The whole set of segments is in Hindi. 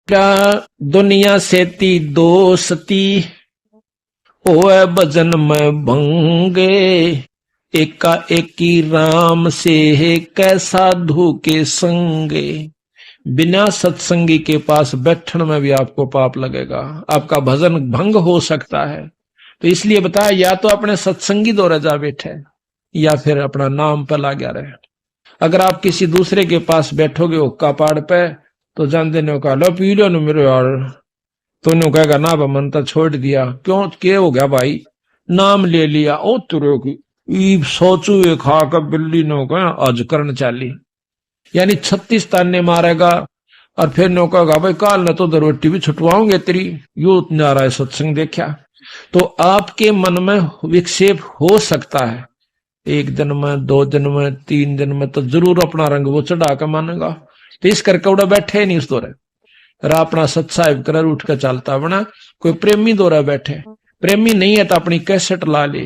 दुनिया सेती दोस्ती होए भजन में भंगे, एका एकी राम से है कै साधु के संगे। बिना सत्संगी के पास बैठन में भी आपको पाप लगेगा, आपका भजन भंग हो सकता है। तो इसलिए बताया, या तो अपने सत्संगी दौरे जा बैठे या फिर अपना नाम पर लगा रहे। अगर आप किसी दूसरे के पास बैठोगे हुक्का पाड़ पे, तो जान देने का लो पी लो मेरे यार, तो उन्होंने कहेगा ना मन तो छोड़ दिया। क्यों, क्या हो गया भाई, नाम ले लिया, ओ तुरो की सोचू ये खा कर बिल्ली नो कहा आज करण चाली, यानी 36 ताने मारेगा। और फिर नो कहेगा भाई काल न तो रोटी भी छुटवाओगे तेरी, यू नारा सत्संग देखा। तो आपके मन में विक्षेप हो सकता है, 1 दिन में 2 दिन में 3 दिन में तो जरूर अपना रंग वो चढ़ा कर मानेगा। तो इस करके उड़ा बैठे नहीं उस दौरे, अपना सत्साहिब कर उठ कर चलता बना। कोई प्रेमी दौरा बैठे, प्रेमी नहीं है तो अपनी कैसेट ला ले,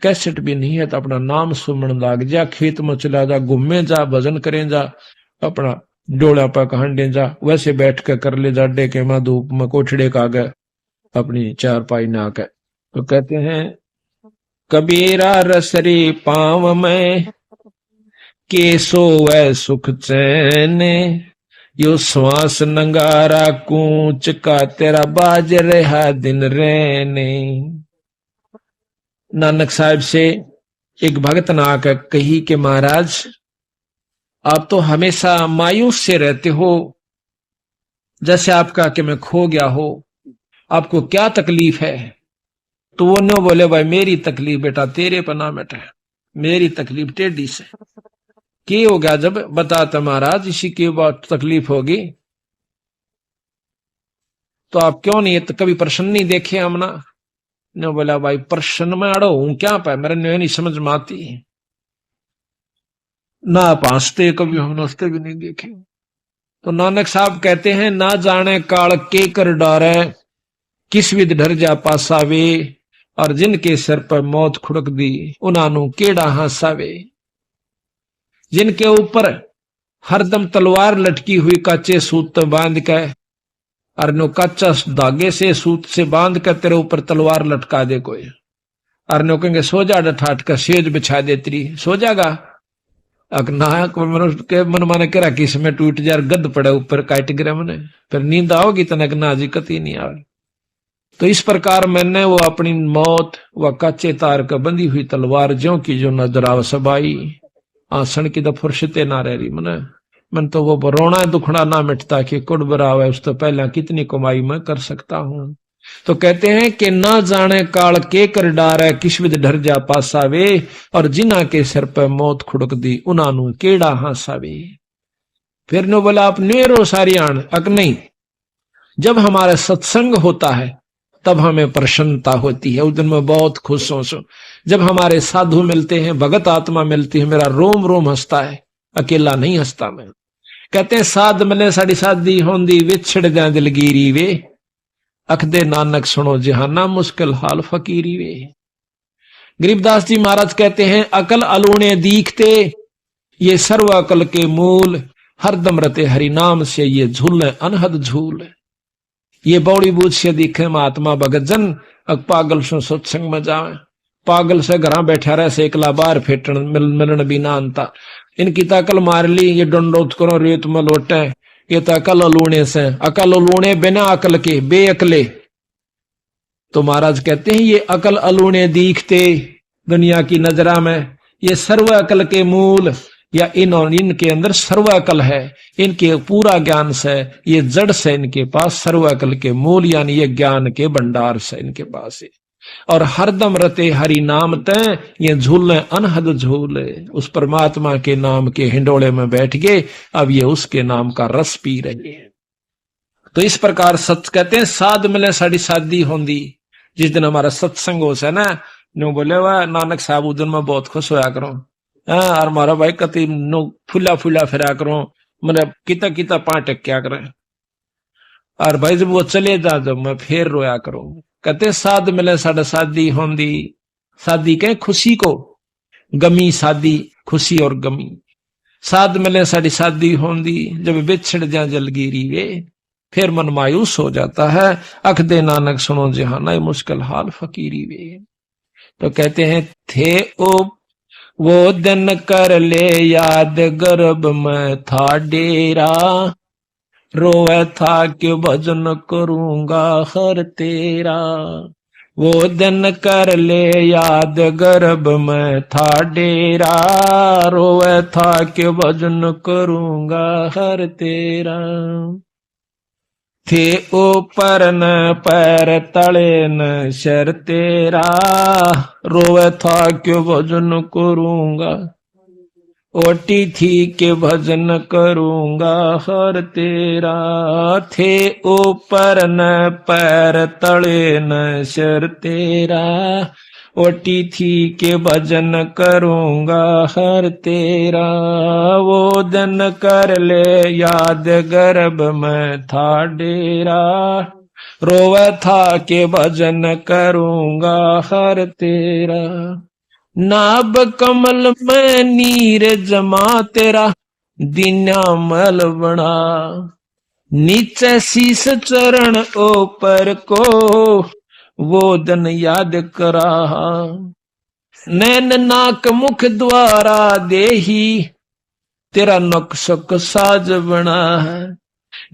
कैसेट भी नहीं है तो अपना नाम सुमन लाग जा, खेत में चला जा, घूमे जा, भजन करें जा, अपना डोला पर कहंडे जा, वैसे बैठ कर कर ले जा डेके में धूप में कोठड़े का आगे अपनी चारपाई ना आके। तो कहते हैं कबीरा रसरी पाव में के सोवे सुख चैन, यो श्वास नंगारा कूच का तेरा बाज रहा दिन रहने। नानक साहब से एक भगत ने आकर कही कि महाराज आप तो हमेशा मायूस से रहते हो, जैसे आपका कि मैं खो गया हो, आपको क्या तकलीफ है? तो वो न बोले भाई मेरी तकलीफ बेटा तेरे पर ना बैठा, मेरी तकलीफ टेढ़ी से। क्या हो गया जब बताता महाराज, इसी की बात तकलीफ होगी तो आप क्यों नहीं, तो कभी प्रश्न नहीं देखे हमना? ने बोला भाई प्रश्न में अड़ो हूं क्या पाए, मेरे नहीं समझ में आती, ना आप हंसते कभी हम हंसते भी नहीं देखे। तो नानक साहब कहते हैं ना जाने काल के कर डारे, किस विध डर जा पासावे, और जिनके सिर पर मौत खुड़क दी उन्हां केड़ा हंसावे। जिनके ऊपर हरदम तलवार लटकी हुई काचे सूत बांध के, और नो कच्चा धागे से सूत से बांध कर तेरे ऊपर तलवार लटका दे कोई, और नो कहेंगे सो जा ठाट का सेज बिछा दे तेरी, सो जागा। नायक मनुष्य के मन माने करा किस में टूट जा, गद पड़े ऊपर काट गिरा मने, फिर नींद आओगी तनक ना जी कती नहीं आवे। तो इस प्रकार मैंने वो अपनी मौत व कच्चे तार का बंधी हुई तलवार ज्यों की जो नजर आव सबाई, आसन की तो फुर्सते ना रह रही मन तो वो रोना दुखना ना मिटता कि कुड़ बराव है, उस तो पहला कितनी कमाई मैं कर सकता हूं। तो कहते हैं कि ना जाने काल के कर डार है, किस विध डर जा पासावे, और जिना के सिर पर मौत खुड़क दी उन्हां केड़ा हासावे। फिर ने बोला आप नेरो सारियाण अक नहीं, जब हमारा सत्संग होता है तब हमें प्रसन्नता होती है, उस दिन में बहुत खुश हूं। जब हमारे साधु मिलते हैं, भगत आत्मा मिलती है, मेरा रोम रोम हंसता है, अकेला नहीं हंसता मैं। कहते हैं साध मिले साड़ी शादी होंदी, विछड़ जाए दिलगीरी वे, अखदे नानक सुनो जहाना मुश्किल हाल फकीरी वे। गरीबदास जी महाराज कहते हैं अकल अलूणे दीखते, ये सर्व अकल के मूल, हरदम रते हरि नाम से ये झूल अनहद झूल। ये बौड़ी बूझ से दिखे महात्मा भगत जन, अक पागल सो सत्संग में जावे, पागल से घर बैठा रहे से एकला बार फेटन मिलन बिना अंता। इनकी तकल मार ली, ये डंडोत करो रेत में लोटे, ये तो अकल अलूणे से, अकल अलूणे बिना अकल के बेअकले। तो महाराज कहते हैं ये अकल अलूणे दिखते दुनिया की नजरा में, ये सर्व अकल के मूल, या इनके अंदर सर्व अकल है, इनके पूरा ज्ञान से, ये जड़ से इनके पास सर्व अकल के मूल, यानी ये ज्ञान के भंडार से इनके पास है। और हरदम रते हरि नाम तय, ये झूले अनहद झूले, उस परमात्मा के नाम के हिंडोले में बैठ गए, अब ये उसके नाम का रस पी रहे हैं। तो इस प्रकार सच कहते हैं साध मिले साड़ी शादी होंगी। जिस दिन हमारा सत्संग हो से ना, नो बोले वाह नानक साहब उस दिन में बहुत खुश होया करो, और मारा भाई कति नो फुला फुला फिरा करो, मतलब किता किता पांच क्या करे, और भाई जब वो चले जा जब मैं फिर रोया करो। कहते साध मिले साढ़े शादी होंगी, शादी कहे खुशी को, गमी शादी खुशी और गमी, साध मिले साड़ी शादी होंगी, जब बिछड़ जा जलगीरी वे, फिर मन मायूस हो जाता है। अख दे नानक सुनो जहाना मुश्किल हाल फकीरी वे। तो कहते हैं थे ओ वो दिन कर ले याद गर्भ में था डेरा, रोए था कि भजन करूंगा हर तेरा। वो दिन कर ले याद गर्भ में था डेरा, रोए था कि भजन करूंगा हर तेरा। थे ऊपर न पैर तले न शर तेरा, रोए था क्यों भजन करूंगा। ओटी थी के भजन करूंगा हर तेरा। थे ऊपर न पैर तले न शर तेरा, ओटी थी के भजन करूंगा हर तेरा। वो दिन कर ले याद गर्भ में था डेरा, रोवे था के भजन करूंगा हर तेरा। नाभ कमल में नीर जमा तेरा, दीना मल बना। नीचे शीस चरण ऊपर को, वो दिन याद करा। नैन नाक मुख द्वारा देही, तेरा नक्शक साज बना है।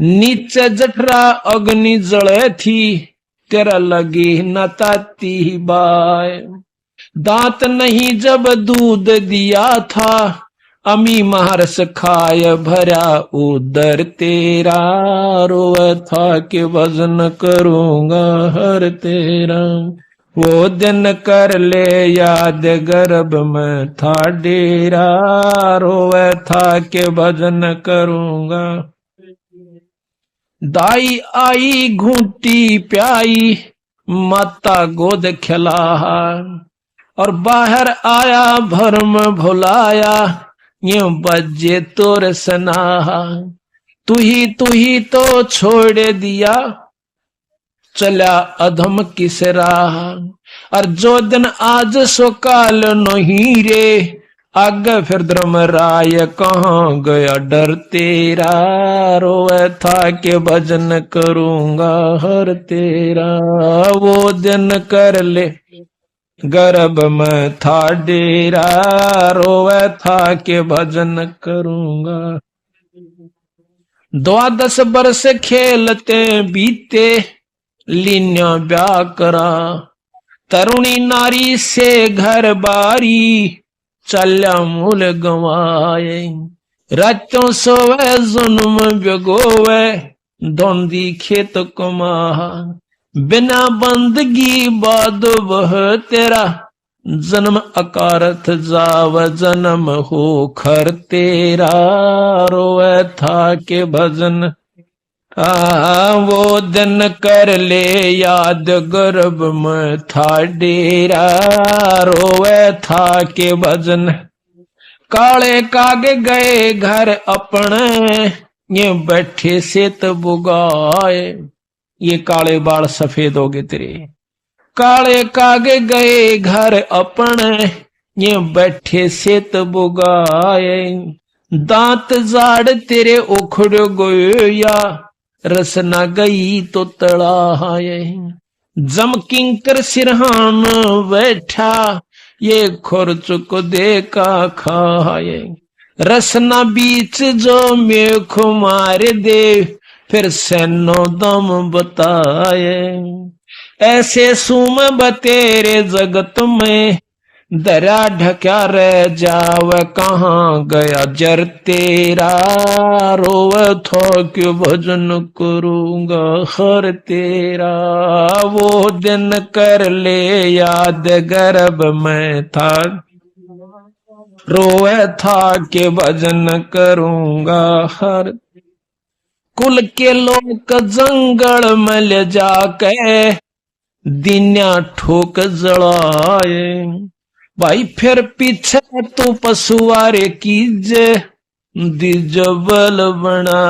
नीचे जठरा अग्नि जले थी, तेरा लगी न ताती बाय। दांत नहीं जब दूध दिया था, अमी महर्ष खाय भरा उदर तेरा। रोए था कि भजन करूंगा हर तेरा। वो दिन कर ले याद गर्भ में था डेरा, रोए था कि भजन करूंगा। दाई आई घूंटी प्याई, माता गोद खिला। और बाहर आया भरम भुलाया, यूं बजे तोर सनाहा। तू ही तो छोड़ दिया, चला अधम किस राह। और जो दिन आज सो काल नहीं रे, आगे फिर धर्म राय कहाँ गया डर तेरा। रोए था के भजन करूंगा हर तेरा। वो दिन कर ले गर्भ में था डेरा, रोवे था के भजन करूंगा। 12 बरस खेलते बीते, लीन्या ब्याह करा। तरुणी नारी से घर बारी, चल्या मूल गवाए। रातों सोवे जुन्म बिगोवे, धोंदी खेत कमा। बिना बंदगी बाद वह तेरा, जन्म अकारथ जाव जन्म हो खर तेरा। रोए था के भजन वो दिन कर ले याद गर्भ में था डेरा। रोए था के भजन काले कागे गए घर अपने, ये बैठे से तो बुगाए। ये काले बाल सफेद हो गए तेरे, काले कागे गए घर अपने, ये बैठे से तो बुगाए। दांत जाड़ तेरे उखड़ गए या, रसना गई तो तड़ाए। जम किंकर सिरहान बैठा, ये खुरचुक दे का खाए। रसना बीच जो मेख मार दे, फिर सैनो दम बताए। ऐसे सुम बतेरे जगत में, दरा ढक्या रह जाव कहाँ गया जर तेरा। रोव थो क्यों भजन करूंगा हर तेरा। वो दिन कर ले याद गर्भ में था, रोवे था के भजन करूंगा हर। कुल के लोग जंगल में ले जाके, दिन्या ठोक जड़ाए। भाई फिर पीछे तू पशुआरे कीजे, दिजबल बना।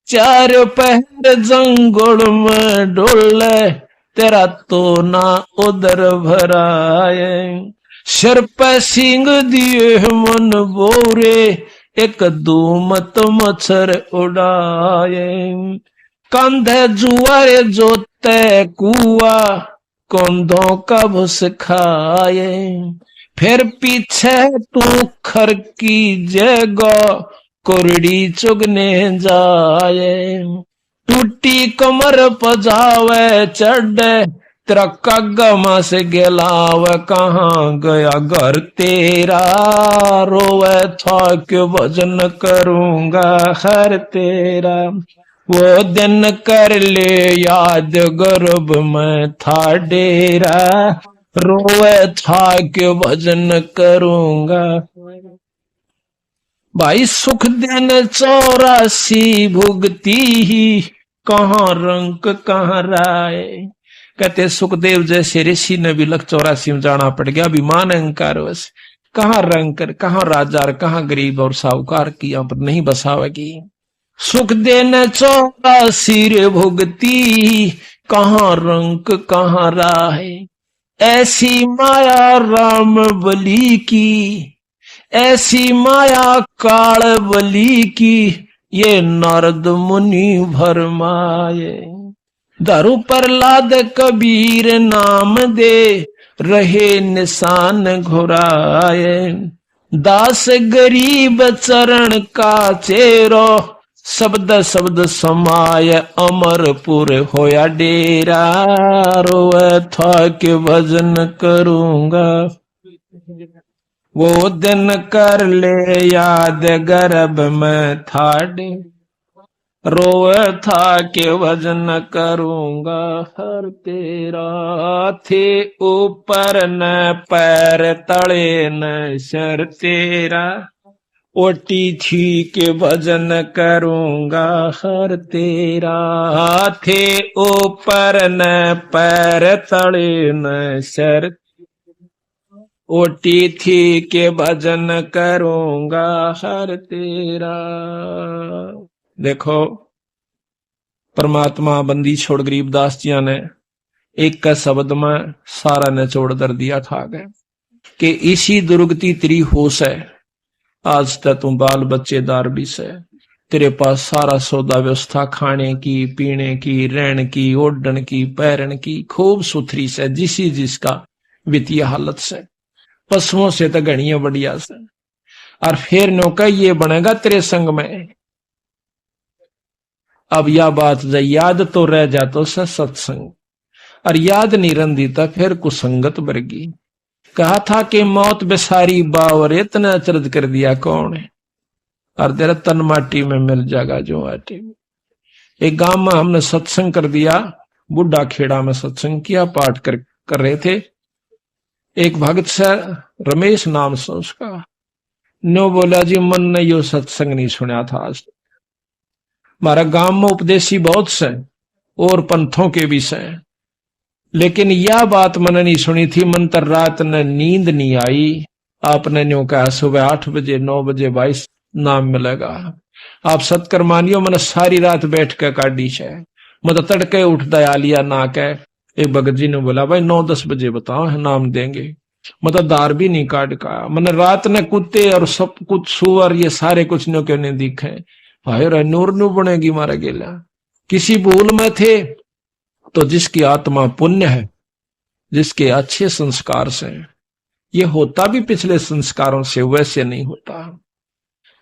चार पहर जंगल में डोले, तेरा तो ना उधर भराए। सिर पे सिंग दिए मन बोरे, एक दो मत मच्छर उड़ाए। कंधे जुआर जोते कुआ कंधों का भुस खाए फिर पीछे तू खर की जगह कुरड़ी चुगने जाए टूटी कमर पजावे चढ़े तेरा कगमा से गिलाव कहाँ गया घर तेरा रोवे था क्यों भजन करूंगा हर तेरा वो दिन कर ले याद गर्भ में था डेरा रोवे था क्यों भजन करूंगा भाई सुख दिन 84 भुगती ही कहाँ रंक कहाँ राय कहते सुखदेव जैसे ऋषि ने भी लख 84 में जाना पड़ गया अभिमान अहंकार वश कहाँ रंक कहाँ राजा कहाँ गरीब और साहूकार की यहाँ पर नहीं बसावेगी सुख देने 84 भुगती कहाँ रंक कहाँ राह ऐसी माया राम बली की ऐसी माया काल बली की ये नारद मुनि भरमाए दारू पर लाद कबीर नाम दे रहे निशान घुराए दास गरीब चरण का चेरो शब्द शब्द समाय अमरपुर होया डेरा रोए था के भजन करूंगा वो दिन कर ले याद गर्भ में था रोए था के भजन करूंगा हर तेरा थे ऊपर न पैर तले न सर तेरा ओटी थी के भजन करूंगा हर तेरा थे ऊपर न पैर तले न सर ओटी थी के भजन करूंगा हर तेरा देखो परमात्मा बंदी छोड़ गरीबदास जी ने एक का शब्द में सारा निचोड़ कर दिया था गए कि इसी दुर्गति तेरी होश है आज तक तू बाल बच्चेदार भी से तेरे पास सारा सौदा व्यवस्था खाने की पीने की रहने की ओढ़न की पैरन की खूब सुथरी से जिसी जिसका वित्तीय हालत से पशुओं से तो घड़िया बढ़िया से और फिर नौका ये बनेगा तेरे संग में अब यह बात याद तो रह जा तो सत्संग और याद नहीं रंदी तो फिर कुसंगत बरगी कहा था कि मौत बेसारी बावर इतना अचरज कर दिया कौन है और तेरा तन माटी में मिल जाएगा जो माटी में एक गांव में हमने सत्संग कर दिया बुढ़ा खेड़ा में सत्संग किया पाठ कर रहे थे एक भगत से रमेश नाम से उसका नो बोला जी मन ने यो सत्संग नहीं सुना था आज हमारा गांव में उपदेशी बहुत से और पंथों के भी से लेकिन यह बात मैंने नहीं सुनी थी मन तर रात ने नींद नहीं आई आपने न्यू कहा सुबह 8 बजे 9 बजे 22 नाम मिलेगा आप सत्कर्मानियों मैंने सारी रात बैठ कर काटी है मतलब तड़के उठ दया लिया ना कह एक भगत जी ने बोला भाई 9-10 बजे बताओ नाम देंगे मतलब दार भी नहीं काट का मैंने रात ने कुत्ते और सब कुछ सुअर ये सारे कुछ न्यू क्यों नहीं दिखे भाई रे नूर नू बनेगी मारा गेला किसी भूल में थे तो जिसकी आत्मा पुण्य है जिसके अच्छे संस्कार से ये होता भी पिछले संस्कारों से वैसे नहीं होता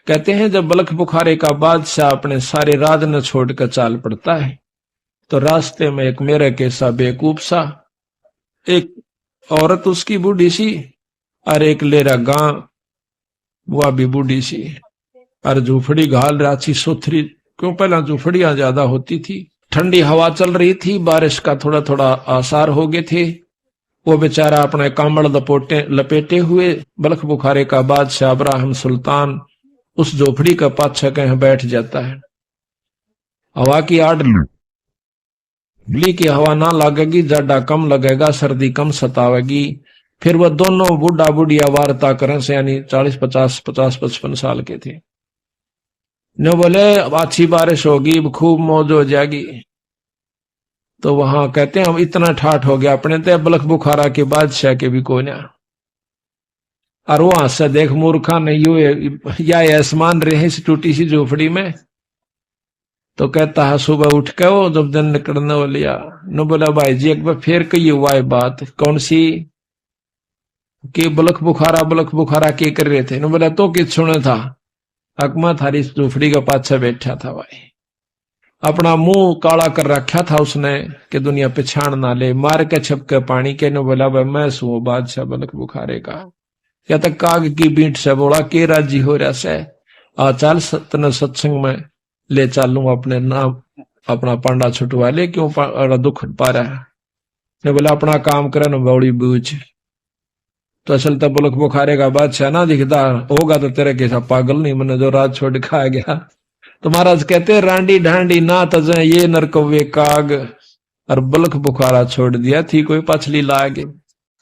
कहते हैं जब बलख बुखारे का बादशाह अपने सारे राज न छोड़कर चाल पड़ता है तो रास्ते में एक मेरे के सा बेकूफ सा एक औरत उसकी बूढ़ी सी और एक लेरा गां वह भी बूढ़ी सी और झूपड़ी घाल राची सुथरी क्यों पहला झूपड़ियां ज्यादा होती थी ठंडी हवा चल रही थी बारिश का थोड़ा थोड़ा आसार हो गए थे वो बेचारा अपने कांबड़ लपेटे हुए बलख बुखारे का बादशाह इब्राहिम सुल्तान उस झोपड़ी का पाछा कहीं बैठ जाता है हवा की आड़ बिजली की हवा ना लगेगी जाडा कम लगेगा सर्दी कम सतावेगी फिर वह दोनों बूढ़ा बुढ़िया वार्ता करें से यानी 40-50-55 साल के थे न बोले अब अच्छी बारिश होगी खूब मौज हो जाएगी तो वहां कहते हैं हम इतना ठाठ हो गया अपने ते बलख बुखारा के बादशाह के भी कोई ना और वहां से देख मूर्खा नहीं हुए या आसमान रहे इस टूटी सी झोपड़ी में तो कहता है सुबह उठ के वो जब दिन निकलने वालिया न बोला भाई जी एक बार फिर कही हुआ है बात कौन सी कि बलख बुखारा के कर रहे थे न बोला तो किस सुने था अकमा थारी झूपड़ी के पाछे बैठा था भाई अपना मुंह काला कर रखा था उसने कि दुनिया पिछाड़ ना ले मार के छपके पानी के न बोला भाई मैं सू बादशाह बलख बुखारे का या तक काग की बीट से बोला के राजी हो रहा से आ चल तने सत्संग में ले चालू अपने नाम अपना पांडा छुटवा ले क्यों दुख पा रहा है ने बोला अपना काम करे न बौड़ी बूझ तो असल तो बुलक बुखारे का बादशाह ना दिखता होगा तो तेरे कैसा पागल नहीं मैंने जो रात छोड़ के आ गया तो महाराज कहते रांडी ढांडी ना तजे ये नरकवे काग और बुलक बुखारा छोड़ दिया थी कोई पछली लागे।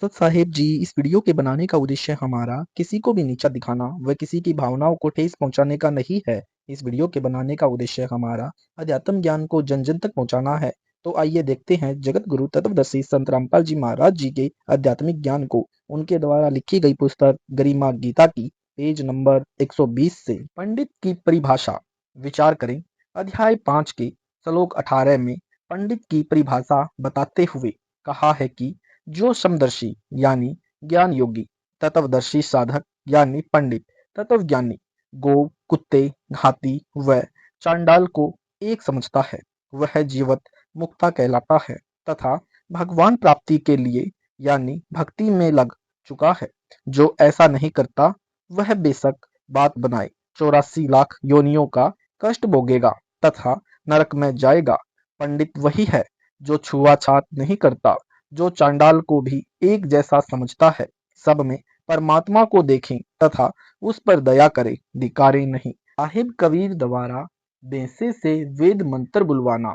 सत साहेब जी, इस वीडियो के बनाने का उद्देश्य हमारा किसी को भी नीचा दिखाना व किसी की भावनाओं को ठेस पहुंचाने का नहीं है। इस वीडियो के बनाने का उद्देश्य हमारा अध्यात्म ज्ञान को जन जन तक पहुंचाना है। तो आइए देखते हैं जगत गुरु तत्वदर्शी संत रामपाल जी महाराज जी के आध्यात्मिक ज्ञान को। उनके द्वारा लिखी गई पुस्तक गरिमा गीता की पेज नंबर 120 से पंडित की परिभाषा विचार करें। अध्याय 5 के श्लोक 18 में पंडित की परिभाषा बताते हुए कहा है कि जो समदर्शी यानी ज्ञान योगी, तत्वदर्शी साधक यानी पंडित, तत्वज्ञानी गौ, कुत्ते, हाथी व चांडाल को एक समझता है, वह जीवत मुक्ता कहलाता है तथा भगवान प्राप्ति के लिए यानी भक्ति में लग चुका है। जो ऐसा नहीं करता वह बेशक बात बनाए 84 लाख योनियों का कष्ट भोगेगा तथा नरक में जाएगा। पंडित वही है जो छुआछात नहीं करता, जो चांडाल को भी एक जैसा समझता है, सब में परमात्मा को देखें तथा उस पर दया करे, धिक्कारे नहीं। साहिब कबीर द्वारा बेसे से वेद मंत्र बुलवाना।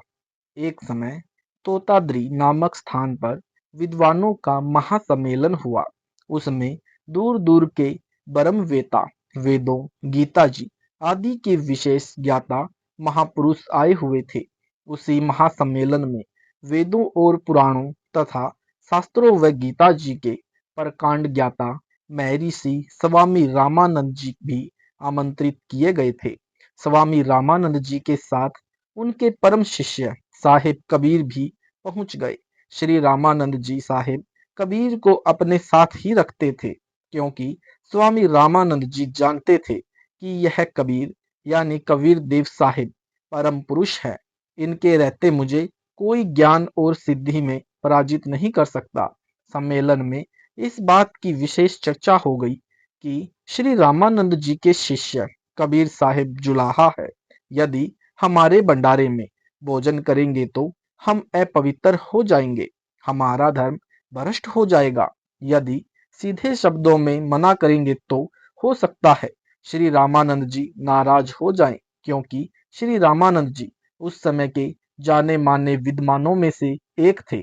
एक समय तोताद्री नामक स्थान पर विद्वानों का महासम्मेलन हुआ। उसमें दूर दूर के ब्रह्मवेता, वेदों, गीता जी आदि के विशेष ज्ञाता महापुरुष आए हुए थे। उसी महासम्मेलन में वेदों और पुराणों तथा शास्त्रों व गीता जी के प्रकांड ज्ञाता महर्षि स्वामी रामानंद जी भी आमंत्रित किए गए थे। स्वामी रामानंद जी के साथ उनके परम शिष्य साहेब कबीर भी पहुंच गए। श्री रामानंद जी साहेब कबीर को अपने साथ ही रखते थे क्योंकि स्वामी रामानंद जी जानते थे कि यह कबीर यानी कबीर देव साहिब परम पुरुष है। इनके रहते मुझे कोई ज्ञान और सिद्धि में पराजित नहीं कर सकता। सम्मेलन में इस बात की विशेष चर्चा हो गई कि श्री रामानंद जी के शिष्य कबीर साहिब जुलाहा है। यदि हमारे भंडारे में भोजन करेंगे तो हम अपवित्र हो जाएंगे, हमारा धर्म भ्रष्ट हो जाएगा। यदि सीधे शब्दों में मना करेंगे तो हो सकता है श्री रामानंद जी नाराज हो जाएं, क्योंकि श्री रामानंद जी उस समय के जाने माने विद्वानों में से एक थे।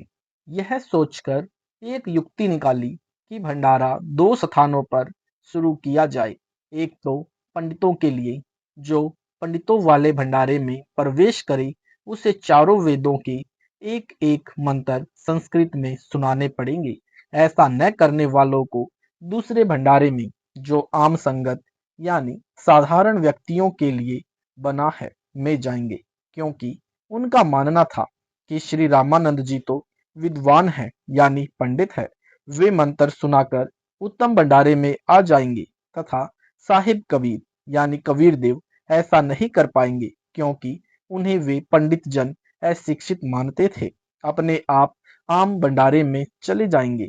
यह सोचकर एक युक्ति निकाली कि भंडारा 2 स्थानों पर शुरू किया जाए। एक तो पंडितों के लिए, जो पंडितों वाले भंडारे में प्रवेश करे उसे चारों वेदों के एक एक मंत्र संस्कृत में सुनाने पड़ेंगे। ऐसा न करने वालों को दूसरे भंडारे में, जो आम संगत यानी साधारण व्यक्तियों के लिए बना है, में जाएंगे, क्योंकि उनका मानना था कि श्री रामानंद जी तो विद्वान है यानी पंडित है, वे मंत्र सुनाकर उत्तम भंडारे में आ जाएंगे तथा साहिब कबीर यानी कबीर देव ऐसा नहीं कर पाएंगे क्योंकि उन्हें वे पंडित जन अशिक्षित मानते थे। अपने आप आम भंडारे में चले जाएंगे।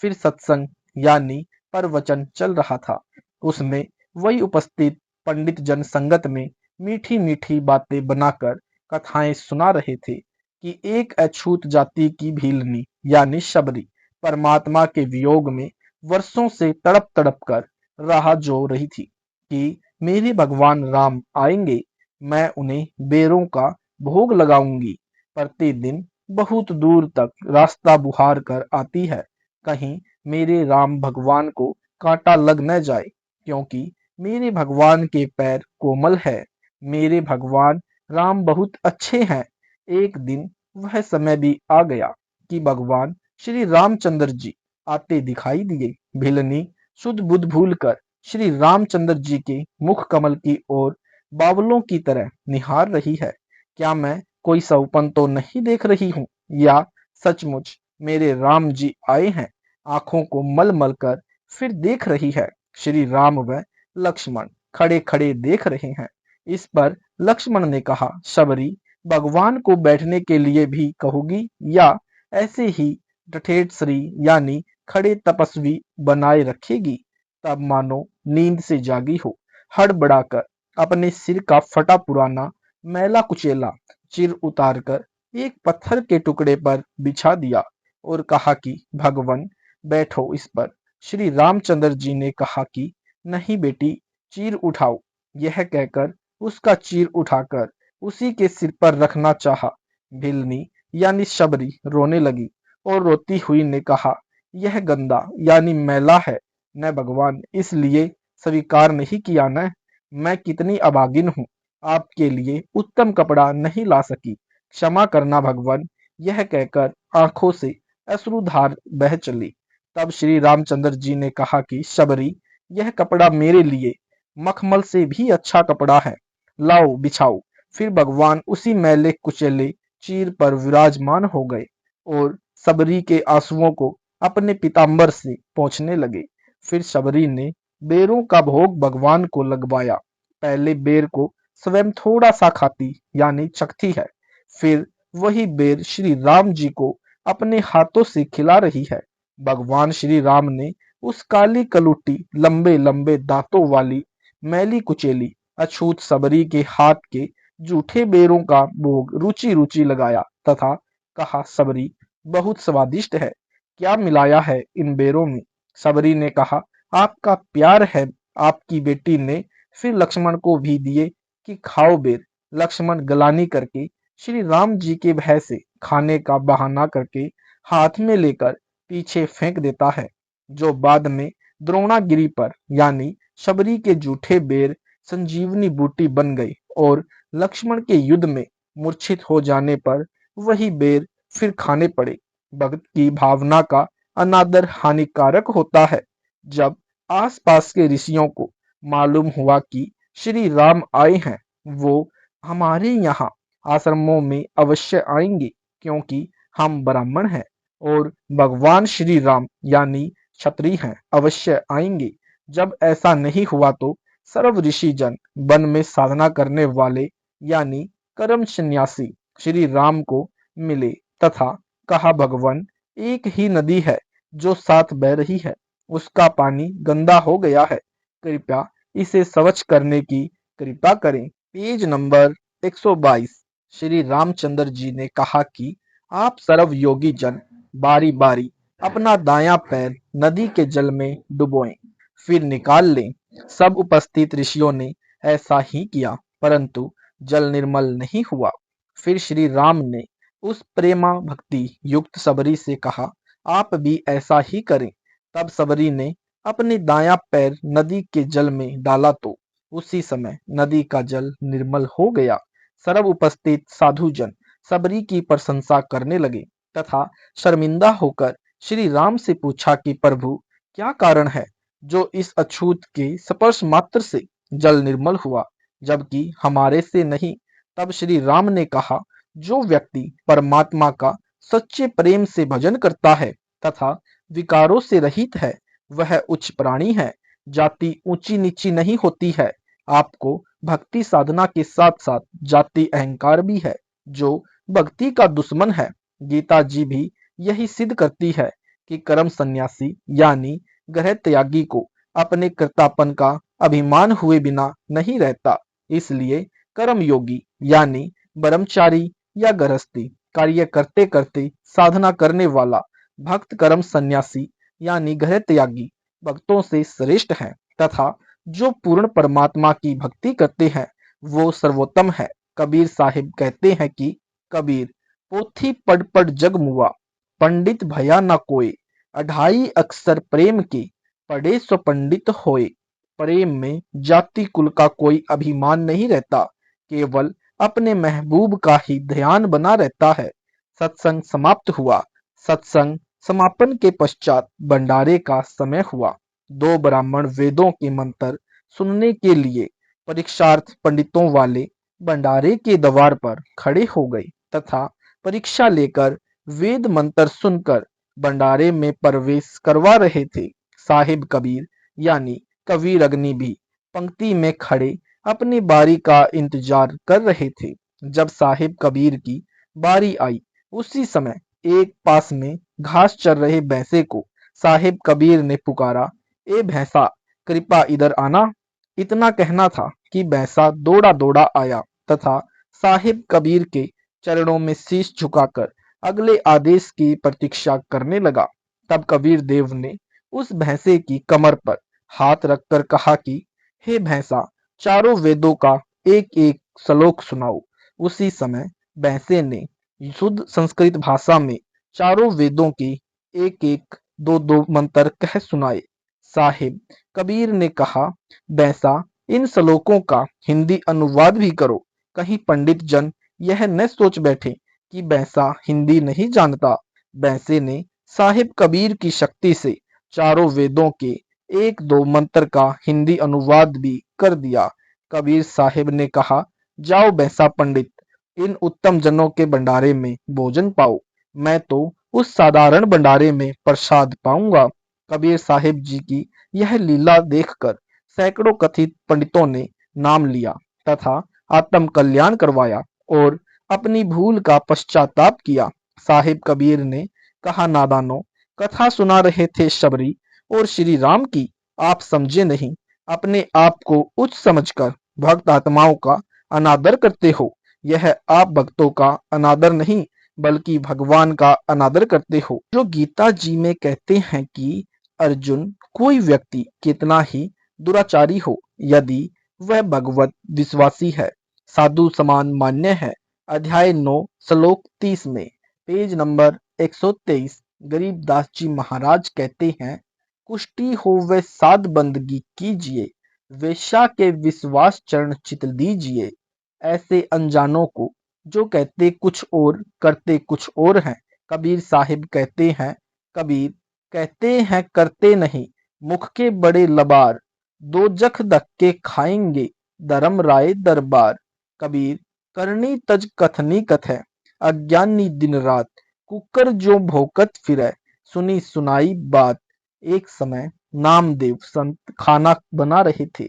फिर सत्संग यानी प्रवचन चल रहा था। उसमें वही उपस्थित पंडित जन संगत में मीठी मीठी बातें बनाकर कथाएं सुना रहे थे कि एक अछूत जाति की भीलनी यानी शबरी परमात्मा के वियोग में वर्षों से तड़प तड़प कर राह जो रही थी कि मेरे भगवान राम आएंगे, मैं उन्हें बेरों का भोग लगाऊंगी। प्रतिदिन बहुत दूर तक रास्ता बुहार कर आती है, कहीं मेरे राम भगवान को कांटा लग न जाए, क्योंकि मेरे भगवान के पैर कोमल है। मेरे भगवान राम बहुत अच्छे हैं। एक दिन वह समय भी आ गया कि भगवान श्री रामचंद्र जी आते दिखाई दिए। भिलनी शुद्ध बुद्ध भूलकर श्री रामचंद्र जी के मुख कमल की ओर बावलों की तरह निहार रही है। क्या मैं कोई सौपन तो नहीं देख रही हूँ, या सचमुच मेरे राम जी आए हैं? आंखों को मल मल कर फिर देख रही है। श्री राम व लक्ष्मण खड़े खड़े देख रहे हैं। इस पर लक्ष्मण ने कहा, शबरी, भगवान को बैठने के लिए भी कहोगी, या ऐसे ही ठठेठ श्री यानी खड़े तपस्वी बनाए रखेगी? तब मानो नींद से जागी हो, हड़बड़ाकर अपने सिर का फटा पुराना मैला कुचेला चिर उतारकर एक पत्थर के टुकड़े पर बिछा दिया और कहा कि भगवान बैठो इस पर। श्री रामचंद्र जी ने कहा कि नहीं बेटी, चीर उठाओ। यह कहकर उसका चीर उठाकर उसी के सिर पर रखना चाहा। भिलनी यानी शबरी रोने लगी और रोती हुई ने कहा, यह गंदा यानी मैला है न भगवान, इसलिए स्वीकार नहीं किया न। मैं कितनी अभागिन हूँ, आपके लिए उत्तम कपड़ा नहीं ला सकी, क्षमा करना भगवान। यह कहकर आंखों से अश्रुधार बह चली। तब श्री रामचंद्र जी ने कहा कि शबरी, यह कपड़ा मेरे लिए मखमल से भी अच्छा कपड़ा है, लाओ बिछाओ। फिर भगवान उसी मैले कुचेले चीर पर विराजमान हो गए और शबरी के आंसुओं को अपने पीताम्बर से पोंछने लगे। फिर शबरी ने बेरों का भोग भगवान को लगवाया। पहले बेर को स्वयं थोड़ा सा खाती यानी चखती है, फिर वही बेर श्री राम जी को अपने हाथों से खिला रही है। भगवान श्री राम ने उस काली कलुटी लंबे लंबे दांतों वाली मैली कुचेली अछूत सबरी के हाथ के जूठे बेरों का भोग रुचि रुचि लगाया तथा कहा, सबरी बहुत स्वादिष्ट है, क्या मिलाया है इन बेरों में? सबरी ने कहा, आपका प्यार है। आपकी बेटी ने फिर लक्ष्मण को भी दिए कि खाओ बेर। लक्ष्मण गलानी करके श्री राम जी के भय से खाने का बहाना करके हाथ में लेकर पीछे फेंक देता है, जो बाद में द्रोणागिरी पर यानी शबरी के जूठे बेर संजीवनी बूटी बन गई और लक्ष्मण के युद्ध में मूर्छित हो जाने पर वही बेर फिर खाने पड़े। भक्त की भावना का अनादर हानिकारक होता है। जब आसपास के ऋषियों को मालूम हुआ कि श्री राम आए हैं, वो हमारे यहाँ आश्रमों में अवश्य आएंगे, क्योंकि हम ब्राह्मण हैं और भगवान श्री राम यानी क्षत्रिय हैं, अवश्य आएंगे। जब ऐसा नहीं हुआ तो सर्व ऋषि जन वन में साधना करने वाले यानी कर्म सन्यासी श्री राम को मिले तथा कहा, भगवान, एक ही नदी है जो साथ बह रही है, उसका पानी गंदा हो गया है, कृपया इसे स्वच्छ करने की कृपा करें। Page number 122। श्री रामचंद्र जी ने कहा कि आप सर्व योगी जन बारी बारी अपना दायां पैर नदी के जल में डुबोएं, फिर निकाल लें। सब उपस्थित ऋषियों ने ऐसा ही किया, परंतु जल निर्मल नहीं हुआ। फिर श्री राम ने उस प्रेमा भक्ति युक्त सबरी से कहा, आप भी ऐसा ही करें। तब सबरी ने अपने दायां पैर नदी के जल में डाला तो उसी समय नदी का जल निर्मल हो गया। सर्व उपस्थित साधुजन सबरी की प्रशंसा करने लगे तथा शर्मिंदा होकर श्री राम से पूछा कि प्रभु, क्या कारण है जो इस अछूत के स्पर्श मात्र से जल निर्मल हुआ, जबकि हमारे से नहीं? तब श्री राम ने कहा, जो व्यक्ति परमात्मा का सच्चे प्रेम से भजन करता है तथा विकारों से रहित है, वह उच्च प्राणी है। जाति ऊंची नीची नहीं होती है। आपको भक्ति साधना के साथ साथ जाति अहंकार भी है, जो भक्ति का दुश्मन है। गीता जी भी यही सिद्ध करती है कि कर्म सन्यासी यानी गृह त्यागी को अपने कर्तापन का अभिमान हुए बिना नहीं रहता। इसलिए कर्म योगी यानी ब्रह्मचारी या गृहस्थी कार्य करते करते साधना करने वाला भक्त कर्म सन्यासी यानी गृह त्यागी भक्तों से श्रेष्ठ है तथा जो पूर्ण परमात्मा की भक्ति करते हैं वो सर्वोत्तम है। कबीर साहिब कहते हैं कि कबीर, पोथी पढ़ पढ़ जग मुआ, पंडित भया न कोय, अढ़ाई अक्षर प्रेम के, पढ़े सो पंडित होए। प्रेम में जाति कुल का कोई अभिमान नहीं रहता, केवल अपने महबूब का ही ध्यान बना रहता है। सत्संग समाप्त हुआ। सत्संग समापन के पश्चात भंडारे का समय हुआ। दो ब्राह्मण वेदों के मंत्र सुनने के लिए परीक्षार्थ पंडितों वाले भंडारे के द्वार पर खड़े हो गए तथा परीक्षा लेकर वेद मंत्र सुनकर भंडारे में प्रवेश करवा रहे थे। साहिब कबीर यानी कबीर अग्नि भी पंक्ति में खड़े अपनी बारी का इंतजार कर रहे थे। जब साहिब कबीर की बारी आई, उसी समय एक पास में घास चर रहे भैंसे को साहिब कबीर ने पुकारा, ए भैंसा, कृपा इधर आना। इतना कहना था कि भैंसा दौड़ा दौड़ा आया तथा साहिब कबीर के चरणों में शीश झुकाकर अगले आदेश की प्रतीक्षा करने लगा। तब कबीर देव ने उस भैंसे की कमर पर हाथ रखकर कहा कि हे भैंसा, चारों वेदों का एक एक श्लोक सुनाओ। उसी समय भैंसे ने शुद्ध संस्कृत भाषा में चारों वेदों के एक एक दो दो मंत्र कह सुनाए। साहिब कबीर ने कहा, भैंसा, इन श्लोकों का हिंदी अनुवाद भी करो, कहीं पंडित जन यह न सोच बैठे कि भैंसा हिंदी नहीं जानता। भैंसे ने साहिब कबीर की शक्ति से चारों वेदों के एक दो मंत्र का हिंदी अनुवाद भी कर दिया। कबीर साहिब ने कहा, जाओ भैंसा पंडित, इन उत्तम जनों के भंडारे में भोजन पाओ। मैं तो उस साधारण भंडारे में प्रसाद पाऊंगा। कबीर साहिब जी की यह लीला देखकर सैकड़ों कथित पंडितों ने नाम लिया तथा आत्म कल्याण करवाया और अपनी भूल का पश्चाताप किया। साहिब कबीर ने कहा, नादानों, कथा सुना रहे थे शबरी और श्री राम की, आप समझे नहीं। अपने आप को उच्च समझकर भक्त आत्माओं का अनादर करते हो। यह आप भक्तों का अनादर नहीं बल्कि भगवान का अनादर करते हो। जो गीता जी में कहते हैं कि अर्जुन, कोई व्यक्ति कितना ही दुराचारी हो, यदि वह भगवत विश्वासी है, साधु समान मान्य है। अध्याय 9 श्लोक 30 में पेज नंबर 123 गरीबदास जी महाराज कहते हैं, कुष्टी हो वे साध बंदगी कीजिए, वेश्या के विश्वास चरण चित दीजिए। ऐसे अनजानों को जो कहते कुछ और करते कुछ और हैं। कबीर साहिब कहते हैं, कबीर कहते हैं करते नहीं, मुख के बड़े लबार, दो जख धक्के खाएंगे धर्म राय दरबार। कबीर करनी तज कथनी कथै, अज्ञानी दिन रात, कुकर जो भोकत फिरै, सुनी सुनाई बात। एक समय नामदेव संत खाना बना रहे थे।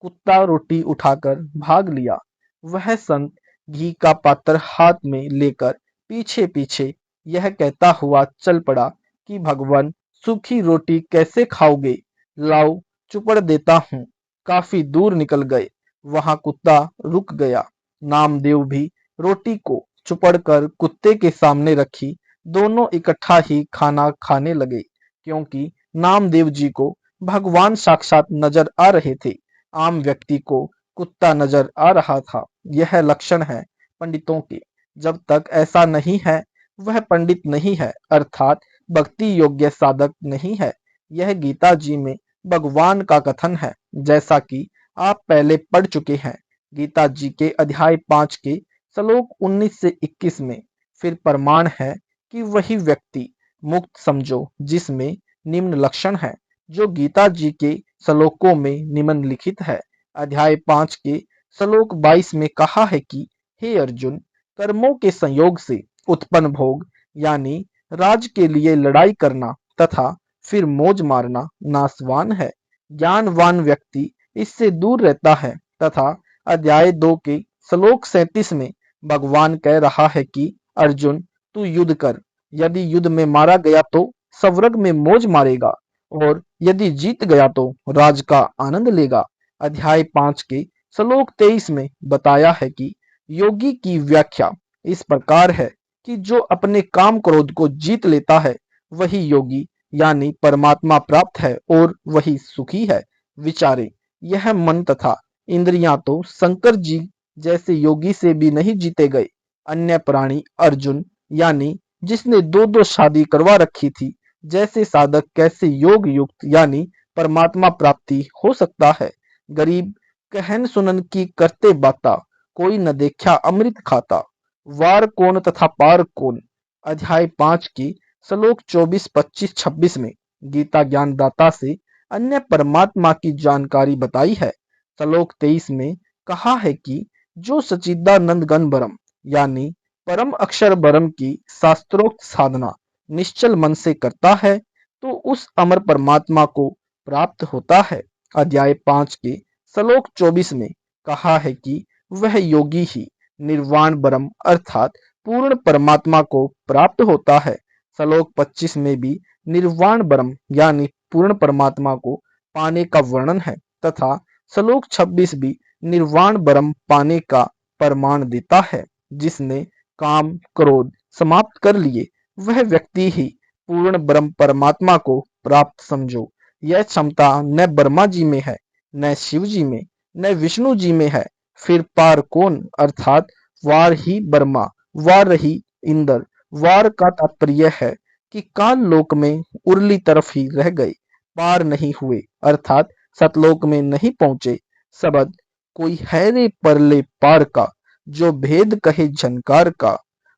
कुत्ता रोटी उठाकर भाग लिया। वह संत घी का पात्र हाथ में लेकर पीछे पीछे यह कहता हुआ चल पड़ा कि भगवान, सूखी रोटी कैसे खाओगे, लाओ चुपड़ देता हूँ। काफी दूर निकल गए, वहां कुत्ता रुक गया। नामदेव भी रोटी को चुपड़ कर कुत्ते के सामने रखी। दोनों इकट्ठा ही खाना खाने लगे, क्योंकि नामदेव जी को भगवान साक्षात नजर आ रहे थे, आम व्यक्ति को कुत्ता नजर आ रहा था। यह लक्षण है पंडितों के। जब तक ऐसा नहीं है, वह पंडित नहीं है, अर्थात भक्ति योग्य साधक नहीं है। यह गीता जी में भगवान का कथन है, जैसा कि आप पहले पढ़ चुके हैं। गीता जी के अध्याय 5 के श्लोक 19 से 21 में फिर प्रमाण है कि वही व्यक्ति मुक्त समझो जिसमें निम्न लक्षण है, जो गीता जी के श्लोकों में निम्नलिखित है। अध्याय 5 के श्लोक 22 में कहा है कि हे अर्जुन, कर्मों के संयोग से उत्पन्न भोग यानी राज के लिए लड़ाई करना तथा फिर मौज मारना नाशवान है। ज्ञानवान व्यक्ति इससे दूर रहता है तथा अध्याय 2 के श्लोक 37 में भगवान कह रहा है कि अर्जुन, तू युद्ध कर। यदि युद्ध में मारा गया तो स्वर्ग में मौज मारेगा और यदि जीत गया तो राज का आनंद लेगा। अध्याय 5 के श्लोक 23 में बताया है कि योगी की व्याख्या इस प्रकार है कि जो अपने काम क्रोध को जीत लेता है वही योगी यानी परमात्मा प्राप्त है और वही सुखी है। विचारे, यह मन तथा इंद्रियां तो शंकर जी जैसे योगी से भी नहीं जीते गए। अन्य प्राणी अर्जुन यानी जिसने दो दो शादी करवा रखी थी, जैसे साधक कैसे योग युक्त यानी परमात्मा प्राप्ति हो सकता है। गरीब कहन सुनन की करते बाता, कोई न देखा अमृत खाता, वार कौन तथा पार कौन। अध्याय 5 की श्लोक 24, 25, 26 में गीता ज्ञानदाता से अन्य परमात्मा की जानकारी बताई है। श्लोक 23 में कहा है कि जो सच्चिदानंद घन ब्रह्म यानी परम अक्षर ब्रह्म की शास्त्रोक्त साधना निश्चल मन से करता है तो उस अमर परमात्मा को प्राप्त होता है। अध्याय 5 के श्लोक 24 में कहा है कि वह योगी ही निर्वाण ब्रह्म अर्थात पूर्ण परमात्मा को प्राप्त होता है। श्लोक 25 में भी निर्वाण ब्रह्म यानी पूर्ण परमात्मा को पाने का वर्णन है तथा श्लोक 26 भी निर्वाण ब्रह्म पाने का प्रमाण देता है। जिसने काम क्रोध समाप्त कर लिए वह व्यक्ति ही पूर्ण ब्रह्म परमात्मा को प्राप्त समझो। यह क्षमता न ब्रह्मा जी में है, न शिव जी में, न विष्णु जी में है। फिर पार कौन अर्थात वार ही ब्रह्मा, वार रही इंद्र। वार का तात्पर्य है कि काल लोक में उर्ली तरफ ही रह गए, पार नहीं हुए अर्थात सतलोक में नहीं पहुंचे। शब्द कोई है रे परले पार का, जो भेद कहे झनकार का।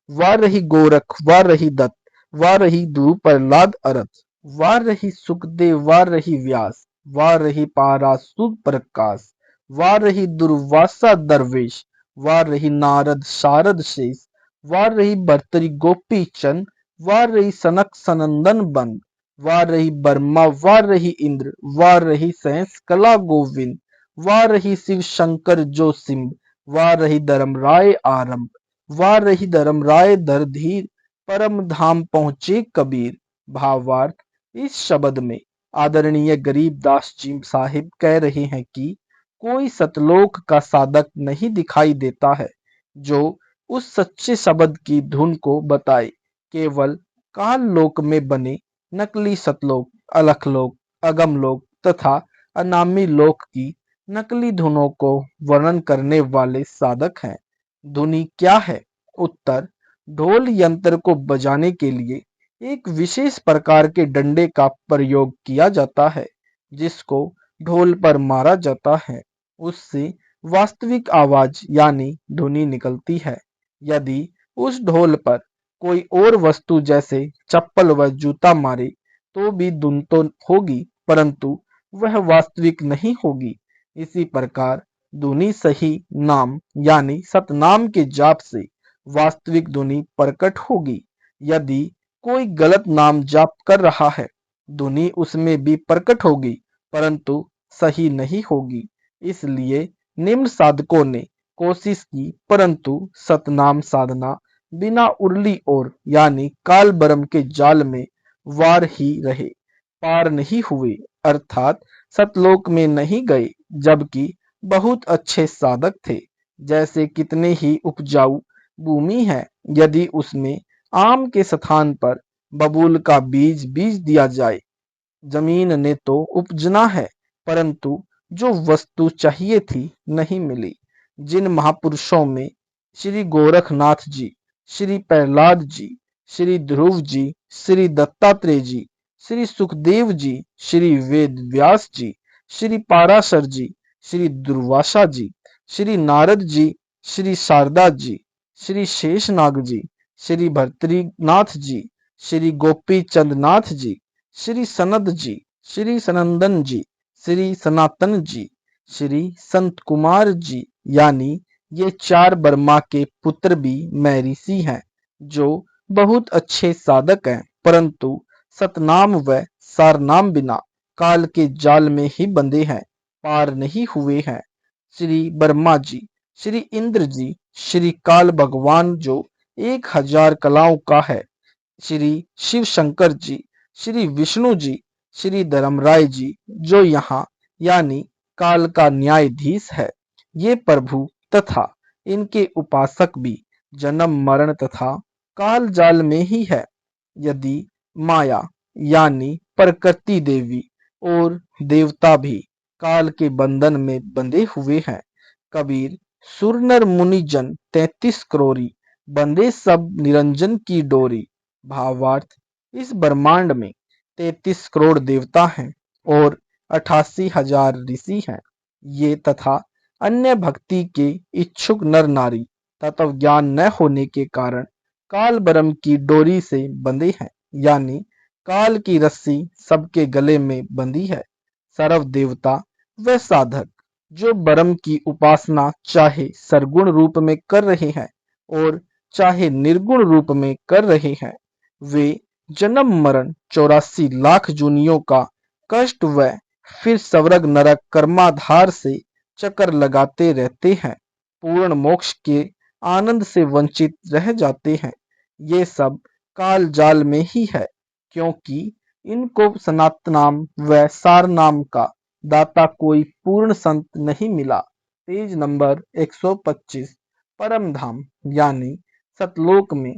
वार रही गोरख, वार रही दत्त, वार रही ध्रुव प्रहलाद अरथ, वार रही सुखदेव, वार रही व्यास, वार रही पाराशुर प्रकाश, वार रही दुर्वासा दरवेश, वार रही नारद शारद शेष, वार रही भर्तरी गोपी चंद, वार रही सनक सनंदन बंद, वार रही ब्रह्मा, वार रही इंद्र, वार रही सहस कला गोविंद, वार रही शिव शंकर जो सिंह, वार रही धर्मराय आरंभ, वार रही धर्मराय धर धीर, परम धाम पहुंचे कबीर। भावार्थ इस शब्द में आदरणीय गरीबदास जी साहिब कह रहे हैं कि कोई सतलोक का साधक नहीं दिखाई देता है जो उस सच्चे शब्द की धुन को बताए। केवल काल लोक में बने नकली सतलोक, अलखलोक, अगमलोक तथा अनामी लोक की नकली धुनों को वर्णन करने वाले साधक हैं। धुनी क्या है? उत्तर ढोल यंत्र को बजाने के लिए एक विशेष प्रकार के डंडे का प्रयोग किया जाता है जिसको ढोल पर मारा जाता है, उससे वास्तविक आवाज यानी ध्वनि निकलती है। यदि उस ढोल पर कोई और वस्तु जैसे चप्पल व जूता मारे तो भी धुन तो होगी परंतु वह वास्तविक नहीं होगी। इसी प्रकार ध्वनि सही नाम यानी सतनाम के जाप से वास्तविक ध्वनि प्रकट होगी। यदि कोई गलत नाम जाप कर रहा है, ध्वनि उसमें भी प्रकट होगी परंतु सही नहीं होगी। इसलिए निम्न साधकों ने कोशिश की परंतु सतनाम साधना बिना उर्ली और यानी काल ब्रह्म के जाल में वार ही रहे, पार नहीं हुए अर्थात सतलोक में नहीं गए। जबकि बहुत अच्छे साधक थे, जैसे कितने ही उपजाऊ भूमि है, यदि उसमें आम के स्थान पर बबूल का बीज बीज दिया जाए, जमीन ने तो उपजना है परंतु जो वस्तु चाहिए थी नहीं मिली। जिन महापुरुषों में श्री गोरखनाथ जी, श्री प्रहलाद जी, श्री ध्रुव जी, श्री दत्तात्रेय जी, श्री सुखदेव जी, श्री वेद व्यास जी, श्री पाराशर जी, श्री दुर्वासा जी, श्री नारद जी, श्री शारदा जी, श्री शेषनाग जी, श्री भर्तरीनाथ जी, श्री गोपी चंदनाथ जी, श्री सनद जी, श्री सनंदन जी, श्री सनातन जी, श्री संत कुमार जी यानी ये चार ब्रह्मा के पुत्र भी महर्षि हैं जो बहुत अच्छे साधक हैं परंतु सतनाम व सारनाम बिना काल के जाल में ही बंधे हैं, पार नहीं हुए हैं। श्री ब्रह्मा जी, श्री इंद्र जी, श्री काल भगवान जो 1000 कलाओं का है, श्री शिव शंकर जी, श्री विष्णु जी, श्री धर्मराय जी जो यहाँ यानी काल का न्यायाधीश है, ये प्रभु तथा इनके उपासक भी जन्म मरण तथा काल जाल में ही है। यदि माया यानी प्रकृति देवी और देवता भी काल के बंधन में बंधे हुए हैं। कबीर सुर नर मुनि जन 33 करोड़ी बंधे सब निरंजन की डोरी। भावार्थ इस ब्रह्मांड में 33 करोड़ देवता हैं और 88,000 ऋषि हैं। ये तथा अन्य भक्ति के इच्छुक नर नारी तत्व ज्ञान न होने के कारण काल ब्रह्म की डोरी से बंधे हैं यानी काल की रस्सी सबके गले में बंधी है। सर्व देवता व साधक जो ब्रह्म की उपासना चाहे सरगुण रूप में कर रहे हैं और चाहे निर्गुण रूप में कर रहे हैं, वे जन्म मरण 84 लाख जूनियों का कष्ट व फिर स्वर्ग नरक कर्माधार से चक्कर लगाते रहते हैं, पूर्ण मोक्ष के आनंद से वंचित रह जाते हैं। ये सब काल जाल में ही है, क्योंकि इनको सनातनाम व सारनाम का दाता कोई पूर्ण संत नहीं मिला। Page number 125। परम धाम यानी सतलोक में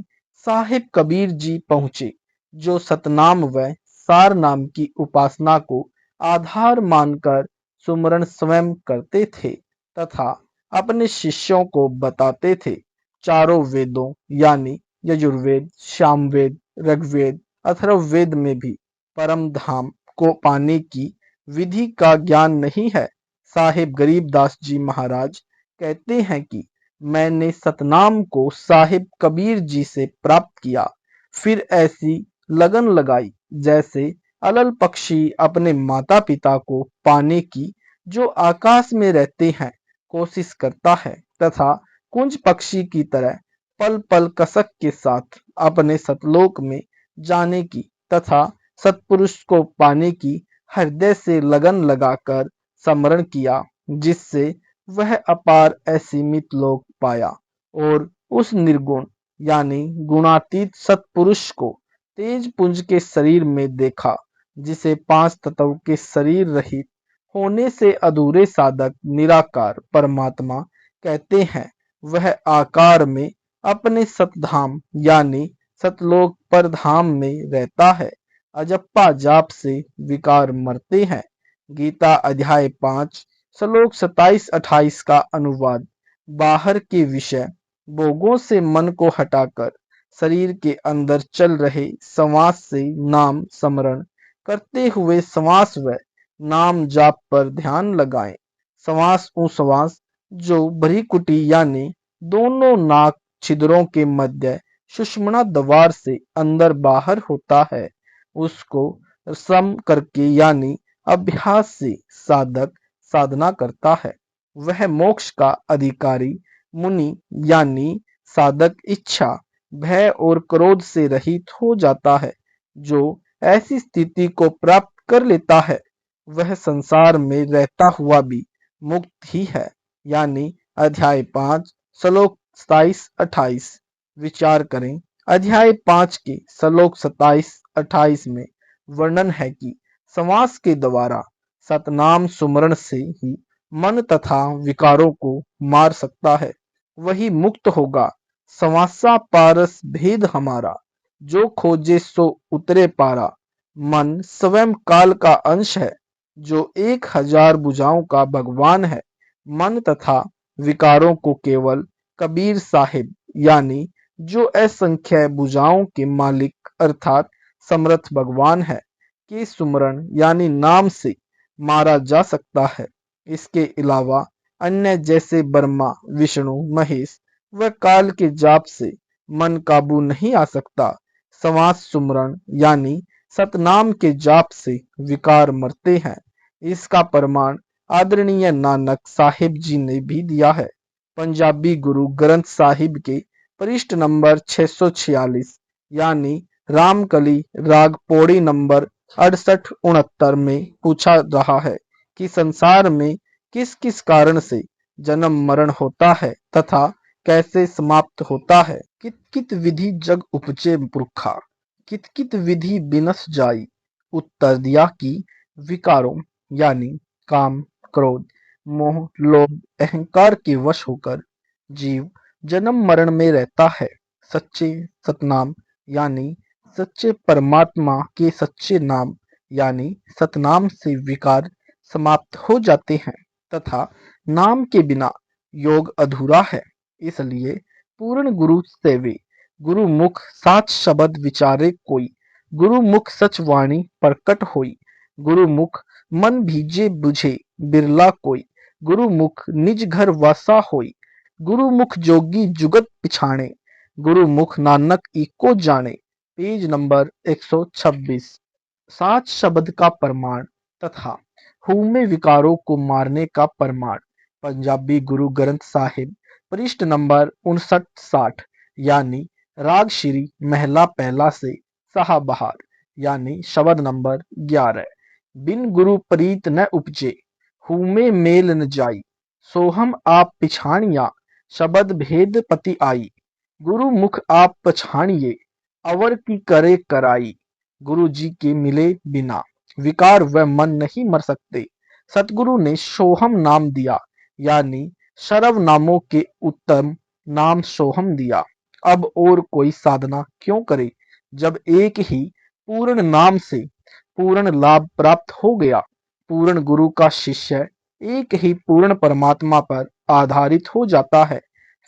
साहिब कबीर जी पहुंचे, जो सतनाम व सार नाम की उपासना को आधार मानकर सुमरण स्वयं करते थे तथा अपने शिष्यों को बताते थे। चारों वेदों यानी यजुर्वेद, सामवेद, ऋग्वेद, अथर्ववेद में भी परम धाम को पाने की विधि का ज्ञान नहीं है। साहिब गरीबदास जी महाराज कहते हैं कि मैंने सतनाम को साहिब कबीर जी से प्राप्त किया, फिर ऐसी लगन लगाई जैसे अलल पक्षी अपने माता पिता को पाने की जो आकाश में रहते हैं कोशिश करता है, तथा कुंज पक्षी की तरह पल पल कसक के साथ अपने सतलोक में जाने की तथा सत्पुरुष को पाने की हृदय से लगन लगाकर स्मरण किया, जिससे वह अपार असीमित लोक पाया और उस निर्गुण यानी गुणातीत सत्पुरुष को तेज पुंज के शरीर में देखा, जिसे 5 तत्व के शरीर रहित होने से अधूरे साधक निराकार परमात्मा कहते हैं। वह आकार में अपने सतधाम यानी सतलोक पर धाम में रहता है। अजप्पा जाप से विकार मरते हैं। गीता अध्याय 5 श्लोक 27-28 का अनुवाद। बाहर के विषय भोगों से मन को हटाकर शरीर के अंदर चल रहे श्वास से नाम स्मरण करते हुए श्वास व नाम जाप पर ध्यान लगाएं। श्वास उश्वास जो भ्रिकुटी यानी दोनों नाक छिद्रों के मध्य सुषुम्ना द्वार से अंदर बाहर होता है, उसको सम करके यानी अभ्यास से साधक साधना करता है। वह मोक्ष का अधिकारी मुनि यानी साधक इच्छा, भय और क्रोध से रहित हो जाता है। जो ऐसी स्थिति को प्राप्त कर लेता है, वह संसार में रहता हुआ भी मुक्त ही है। यानी अध्याय 5 श्लोक 27-28। विचार करें। अध्याय 5 के श्लोक 27-28 में वर्णन है कि श्वास के द्वारा सतनाम सुमरण से ही मन तथा विकारों को मार सकता है, वही मुक्त होगा। श्वासा पारस भेद हमारा, जो खोजे सो उतरे पारा। मन स्वयं काल का अंश है, जो 1000 भुजाओं का भगवान है। मन तथा विकारों को केवल कबीर साहिब यानी जो असंख्य भुजाओं के मालिक अर्थात समर्थ भगवान है के सुमरण यानी नाम से मारा जा सकता है। इसके अलावा अन्य जैसे ब्रह्मा, विष्णु, महेश व काल के जाप से मन काबू नहीं आ सकता। श्वास सुमरण यानी सतनाम के जाप से विकार मरते हैं। इसका प्रमाण आदरणीय नानक साहिब जी ने भी दिया है। पंजाबी गुरु ग्रंथ साहिब के पृष्ठ नंबर 646 यानी रामकली राग पौड़ी नंबर 68-69 में पूछा रहा है कि संसार में किस किस कारण से जन्म मरण होता है तथा कैसे समाप्त होता है। कित कित विधि जग उपजे पुरखा, कित कित विधि बिनस जाई। उत्तर दिया कि विकारों यानी काम, क्रोध, मोह, लोभ, अहंकार के वश होकर जीव जन्म मरण में रहता है। सच्चे सतनाम यानी सच्चे परमात्मा के सच्चे नाम यानी सतनाम से विकार समाप्त हो जाते हैं तथा नाम के बिना योग अधूरा है। इसलिए पूर्ण गुरु सेवे, गुरु मुख साच शब्द विचारे कोई। गुरु मुख सच वाणी प्रकट होई। गुरु मुख मन भीजे बुझे बिरला कोई। गुरु मुख निज घर वासा होई। गुरु मुख जोगी जुगत पिछाणे। गुरु मुख नानक एको जाने। Page number 126। साच शब्द का प्रमाण तथा हूमे विकारों को मारने का प्रमाण। पंजाबी गुरु ग्रंथ साहिब पृष्ठ नंबर 59-60 यानी राग श्री महला पहला से सहाबहार यानी शब्द नंबर 11। बिन गुरु प्रीत न उपजे हूमे मेल न जाई सोहम आप पिछाणिया शब्द भेद पति आई। गुरु मुख आप पछाणिए अवर की करे कराई। गुरु जी के मिले बिना विकार व मन नहीं मर सकते। सतगुरु ने सोहम नाम दिया यानी सर्व नामों के उत्तम नाम सोहम दिया। अब और कोई साधना क्यों करे जब एक ही पूर्ण नाम से पूर्ण लाभ प्राप्त हो गया। पूर्ण गुरु का शिष्य एक ही पूर्ण परमात्मा पर आधारित हो जाता है,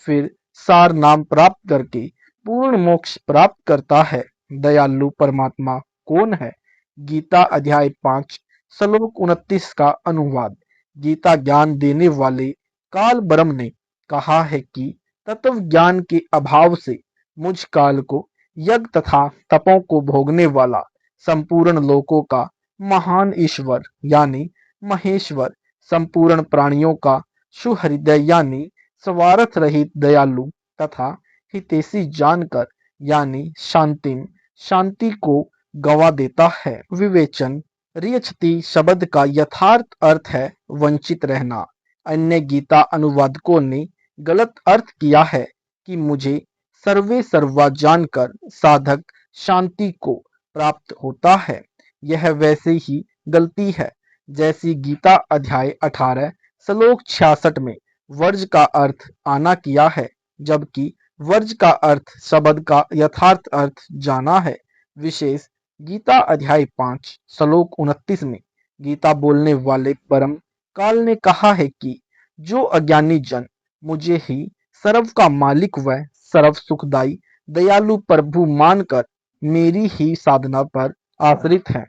फिर सार नाम प्राप्त करके पूर्ण मोक्ष प्राप्त करता है। दयालु परमात्मा कौन है? गीता अध्याय 5 श्लोक 29 का अनुवाद। गीता ज्ञान देने वाले काल ब्रह्म ने कहा है कि तत्व ज्ञान के अभाव से मुझ काल को यज्ञ तथा तपों को भोगने वाला संपूर्ण लोकों का महान ईश्वर यानी महेश्वर, संपूर्ण प्राणियों का सुहृदय यानी स्वार्थ रहित दयालु तथा हितैषी जानकर यानी शांतिम शांति को गवा देता है। विवेचन। रियछति शब्द का यथार्थ अर्थ है वंचित रहना। अन्य गीता अनुवादकों ने गलत अर्थ किया है कि मुझे सर्वे सर्वा जानकर साधक शांति को प्राप्त होता है। यह वैसे ही गलती है जैसी गीता अध्याय 18 श्लोक 66 में वर्ज का अर्थ आना किया है, जबकि वर्ज का अर्थ शब्द का यथार्थ अर्थ जाना है। विशेष गीता अध्याय 5 श्लोक 29 में गीता बोलने वाले परम काल ने कहा है कि जो अज्ञानी जन मुझे ही सर्व का मालिक व सर्व सुखदाई दयालु प्रभु मानकर मेरी ही साधना पर आश्रित हैं,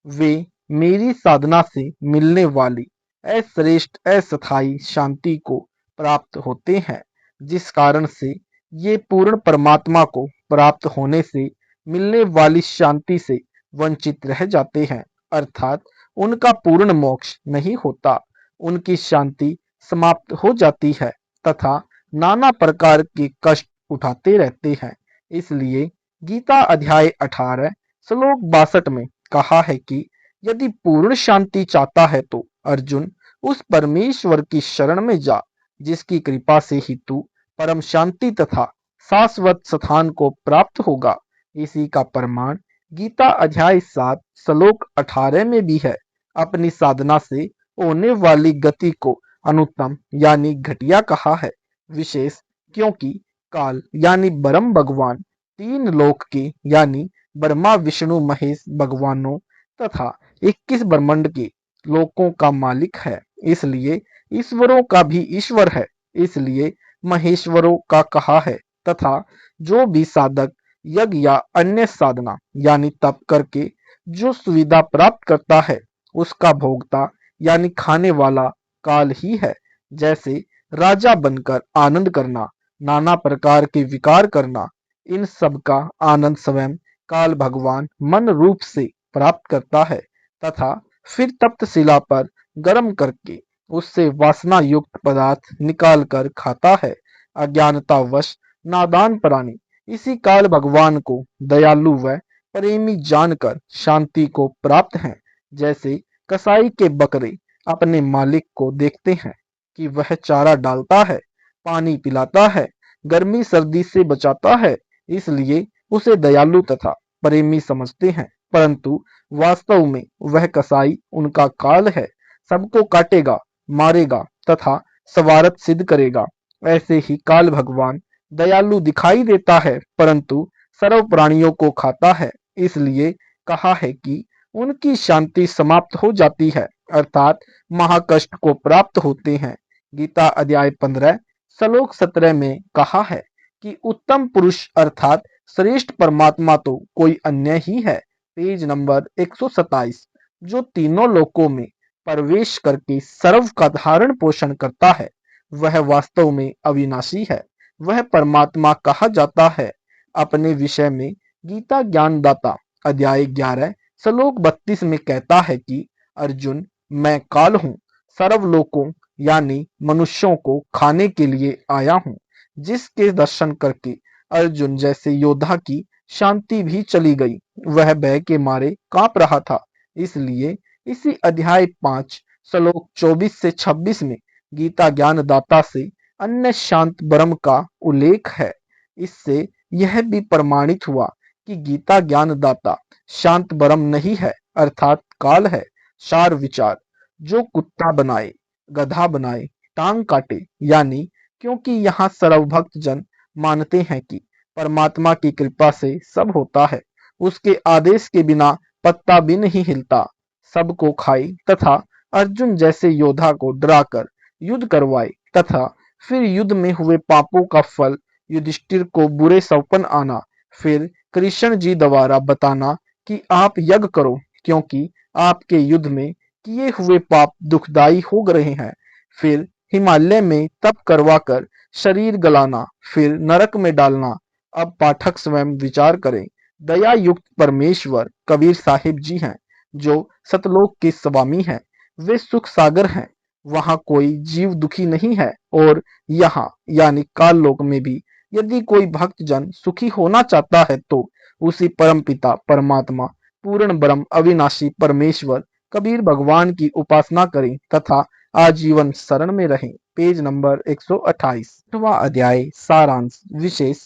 वे मेरी साधना से मिलने वाली अश्रेष्ठ अस्थायी शांति को प्राप्त होते हैं, जिस कारण से ये पूर्ण परमात्मा को प्राप्त होने से मिलने वाली शांति से वंचित रह जाते हैं, अर्थात उनका पूर्ण मोक्ष नहीं होता, उनकी शांति समाप्त हो जाती है तथा नाना प्रकार के कष्ट उठाते रहते हैं। इसलिए गीता अध्याय 18 श्लोक 62 में कहा है कि यदि पूर्ण शांति चाहता है तो अर्जुन उस परमेश्वर की शरण में जा, जिसकी कृपा से ही तू परम शांति तथा शाश्वत स्थान को प्राप्त होगा। इसी का प्रमाण गीता अध्याय 7 श्लोक 18 में भी है। अपनी साधना से होने वाली गति को अनुत्तम यानी घटिया कहा है, विशेष क्योंकि काल यानी ब्रह्म भगवान तीन लोक के यानी ब्रह्मा विष्णु महेश भगवानों तथा 21 ब्रह्मांड के लोकों का मालिक है, इसलिए ईश्वरों का भी ईश्वर है, इसलिए महेश्वरों का कहा है। तथा जो भी साधक यज्ञ या अन्य साधना यानी तप करके जो सुविधा प्राप्त करता है, उसका भोगता यानी खाने वाला काल ही है। जैसे राजा बनकर आनंद करना, नाना प्रकार के विकार करना, इन सब का आनंद स्वयं काल भगवान मन रूप से प्राप्त करता है तथा फिर तप्त शिला पर गर्म करके उससे वासना युक्त पदार्थ निकाल कर खाता है। अज्ञानतावश नादान प्राणी इसी काल भगवान को दयालु व प्रेमी जानकर शांति को प्राप्त हैं। जैसे कसाई के बकरे अपने मालिक को देखते हैं कि वह चारा डालता है, पानी पिलाता है, गर्मी सर्दी से बचाता है, इसलिए उसे दयालु तथा प्रेमी समझते हैं, परंतु वास्तव में वह कसाई उनका काल है, सबको काटेगा, मारेगा तथा स्वार्थ सिद्ध करेगा। ऐसे ही काल भगवान दयालु दिखाई देता है, परंतु सर्व प्राणियों को खाता है, इसलिए कहा है कि उनकी शांति समाप्त हो जाती है, अर्थात महाकष्ट को प्राप्त होते हैं। गीता अध्याय 15 श्लोक 17 में कहा है कि उत्तम पुरुष अर्थात श्रेष्ठ परमात्मा तो कोई अन्य ही है। पेज नंबर 127 जो तीनों लोकों में प्रवेश करके सर्व का धारण पोषण करता है, वह वास्तव में अविनाशी है, वह परमात्मा कहा जाता है। अपने विषय में गीता ज्ञानदाता अध्याय 11 श्लोक 32 में कहता है कि अर्जुन मैं काल हूँ, सर्वलोकों यानी मनुष्यों को खाने के लिए आया हूँ, जिसके दर्शन करके अर्जुन जैसे योद्धा की शांति भी चली गई। वह भय के मारे कांप रहा था। इसलिए इसी अध्याय 5 श्लोक 24 से 26 में गीता ज्ञानदाता से अन्य शांत ब्रह्म का उल्लेख है। इससे यह भी प्रमाणित हुआ कि गीता ज्ञानदाता शांत ब्रह्म नहीं है, अर्थात काल है। सार विचार, जो कुत्ता बनाए, गधा बनाए, टांग काटे, यानी क्योंकि यहाँ सर्वभक्त जन मानते हैं कि परमात्मा की कृपा से सब होता है, उसके आदेश के बिना पत्ता भी नहीं हिलता, सबको खाए तथा अर्जुन जैसे योद्धा को डराकर युद्ध करवाए तथा फिर युद्ध में हुए पापों का फल युधिष्ठिर को बुरे सौपन आना, फिर कृष्ण जी द्वारा बताना कि आप यज्ञ करो क्योंकि आपके युद्ध में किए हुए पाप दुखदायी हो रहे हैं, फिर हिमालय में तप करवाकर शरीर गलाना, फिर नरक में डालना। अब पाठक स्वयं विचार करें। दया युक्त परमेश्वर कबीर साहिब जी हैं, जो सतलोक के स्वामी हैं। वे सुख सागर हैं, वहां कोई जीव दुखी नहीं है। और यहाँ यानी काल लोक में भी यदि कोई भक्त जन सुखी होना चाहता है तो उसी परम पिता परमात्मा पूर्ण ब्रह्म अविनाशी परमेश्वर कबीर भगवान की उपासना करें तथा आजीवन शरण में रहें। Page number 128। 8वां अध्याय सारांश विशेष।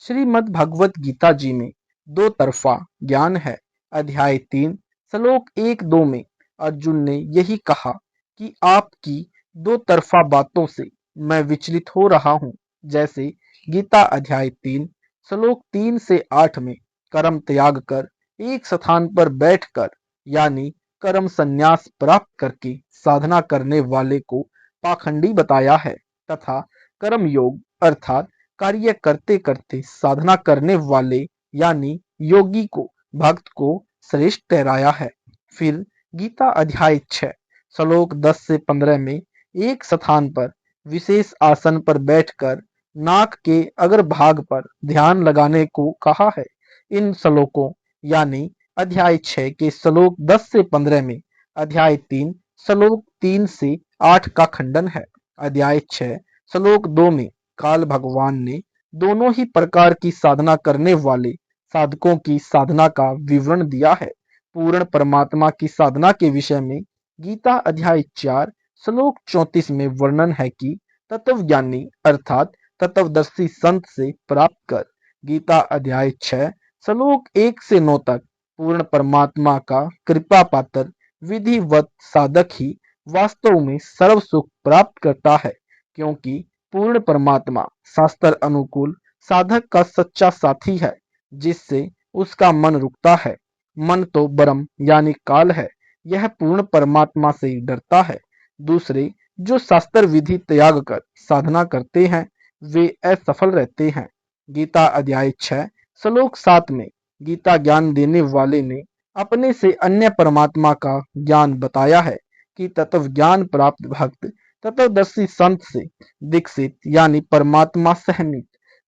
श्रीमद् भगवत गीता जी में दो तरफा ज्ञान है। अध्याय 3 श्लोक 1-2 में अर्जुन ने यही कहा कि आपकी दो तरफा बातों से मैं विचलित हो रहा हूँ। जैसे गीता अध्याय 3 श्लोक 3 से 8 में कर्म त्याग कर एक स्थान पर बैठकर यानी कर्म संन्यास प्राप्त करके साधना करने वाले को पाखंडी बताया है तथा कर्म योग अर्थात कार्य करते करते साधना करने वाले यानी योगी को भक्त को श्रेष्ठ ठहराया है। फिर गीता अध्याय 6 श्लोक 10 से 15 में एक स्थान पर विशेष आसन पर बैठकर नाक के अग्रभाग पर ध्यान लगाने को कहा है। इन श्लोकों यानी अध्याय 6 के श्लोक 10 से 15 में अध्याय 3 श्लोक 3 से 8 का खंडन है। अध्याय 6 श्लोक 2 में काल भगवान ने दोनों ही प्रकार की साधना करने वाले साधकों की साधना का विवरण दिया है। पूर्ण परमात्मा की साधना के विषय में गीता अध्याय 4 श्लोक 34 में वर्णन है कि तत्वज्ञानी अर्थात तत्वदर्शी संत से प्राप्त कर। गीता अध्याय 6 श्लोक 1 से 9 तक पूर्ण परमात्मा का कृपा पात्र विधिवत साधक ही वास्तव में सर्व सुख प्राप्त करता है, क्योंकि पूर्ण परमात्मा शास्त्र अनुकूल साधक का सच्चा साथी है, जिससे उसका मन रुकता है। मन तो ब्रह्म यानी काल है, यह पूर्ण परमात्मा से डरता है। दूसरे जो शास्त्र विधि त्याग कर साधना करते हैं वे असफल रहते हैं। गीता अध्याय 6 श्लोक 7 में गीता ज्ञान देने वाले ने अपने से अन्य परमात्मा का ज्ञान बताया है कि तत्व ज्ञान प्राप्त भक्त तत्वदर्शी संत से दीक्षित यानी परमात्मा सहमित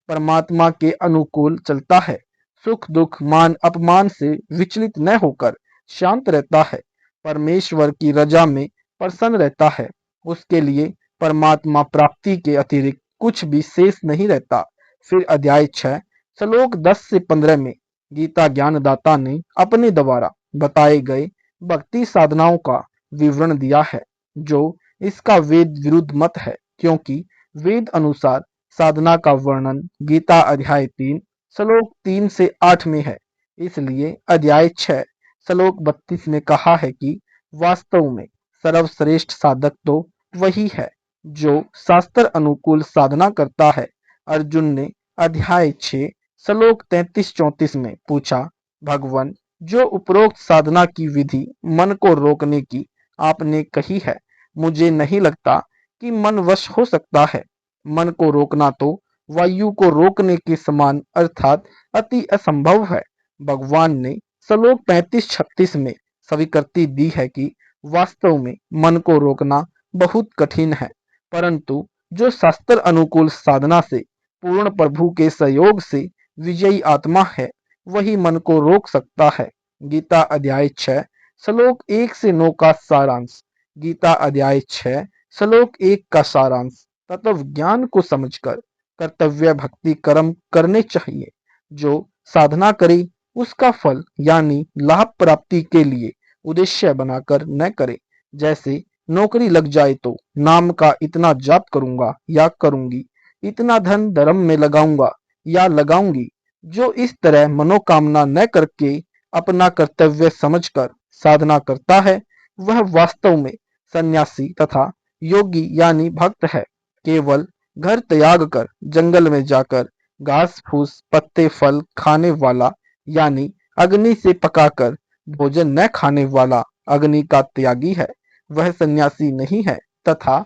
परमात्मा के अनुकूल चलता है। सुख दुख मान अपमान से विचलित न होकर शांत रहता है, परमेश्वर की रजा में प्रसन्न रहता है। उसके लिए परमात्मा प्राप्ति के अतिरिक्त कुछ भी शेष नहीं रहता। फिर अध्याय 6 श्लोक 10 से 15 में गीता ज्ञानदाता ने अपने द्वारा बताए गए भक्ति साधनाओं का विवरण दिया है, जो इसका वेद विरुद्ध मत है, क्योंकि वेद अनुसार साधना का वर्णन गीता अध्याय 3 श्लोक 3 से 8 में है। इसलिए अध्याय 6 श्लोक 32 में कहा है कि वास्तव में सर्वश्रेष्ठ साधक तो वही है जो शास्त्र अनुकूल साधना करता है। अर्जुन ने अध्याय 6 श्लोक 33-34 में पूछा, भगवान जो उपरोक्त साधना की विधि मन को रोकने की आपने कही है, मुझे नहीं लगता कि मन वश हो सकता है। मन को रोकना तो वायु को रोकने के समान अर्थात अति असंभव है। भगवान ने श्लोक 35-36 में स्वीकृति दी है कि वास्तव में मन को रोकना बहुत कठिन है, परंतु जो शास्त्र अनुकूल साधना से पूर्ण प्रभु के सहयोग से विजयी आत्मा है वही मन को रोक सकता है। गीता अध्याय 6 श्लोक 1 से 9 का सारांश। गीता अध्याय 6 श्लोक 1 का सारांश। तत्व ज्ञान को समझकर कर्तव्य भक्ति कर्म करने चाहिए। जो साधना करे उसका फल यानी लाभ प्राप्ति के लिए उद्देश्य बनाकर न करे। जैसे नौकरी लग जाए तो नाम का इतना जाप करूंगा या करूंगी, इतना धन धर्म में लगाऊंगा या लगाऊंगी। जो इस तरह मनोकामना न करके अपना कर्तव्य समझकर साधना करता है वह वास्तव में सन्यासी तथा योगी यानी भक्त है। केवल घर त्याग कर जंगल में जाकर घास फूस पत्ते फल खाने वाला यानी अग्नि से पकाकर भोजन न खाने वाला अग्नि का त्यागी है, वह सन्यासी नहीं है। तथा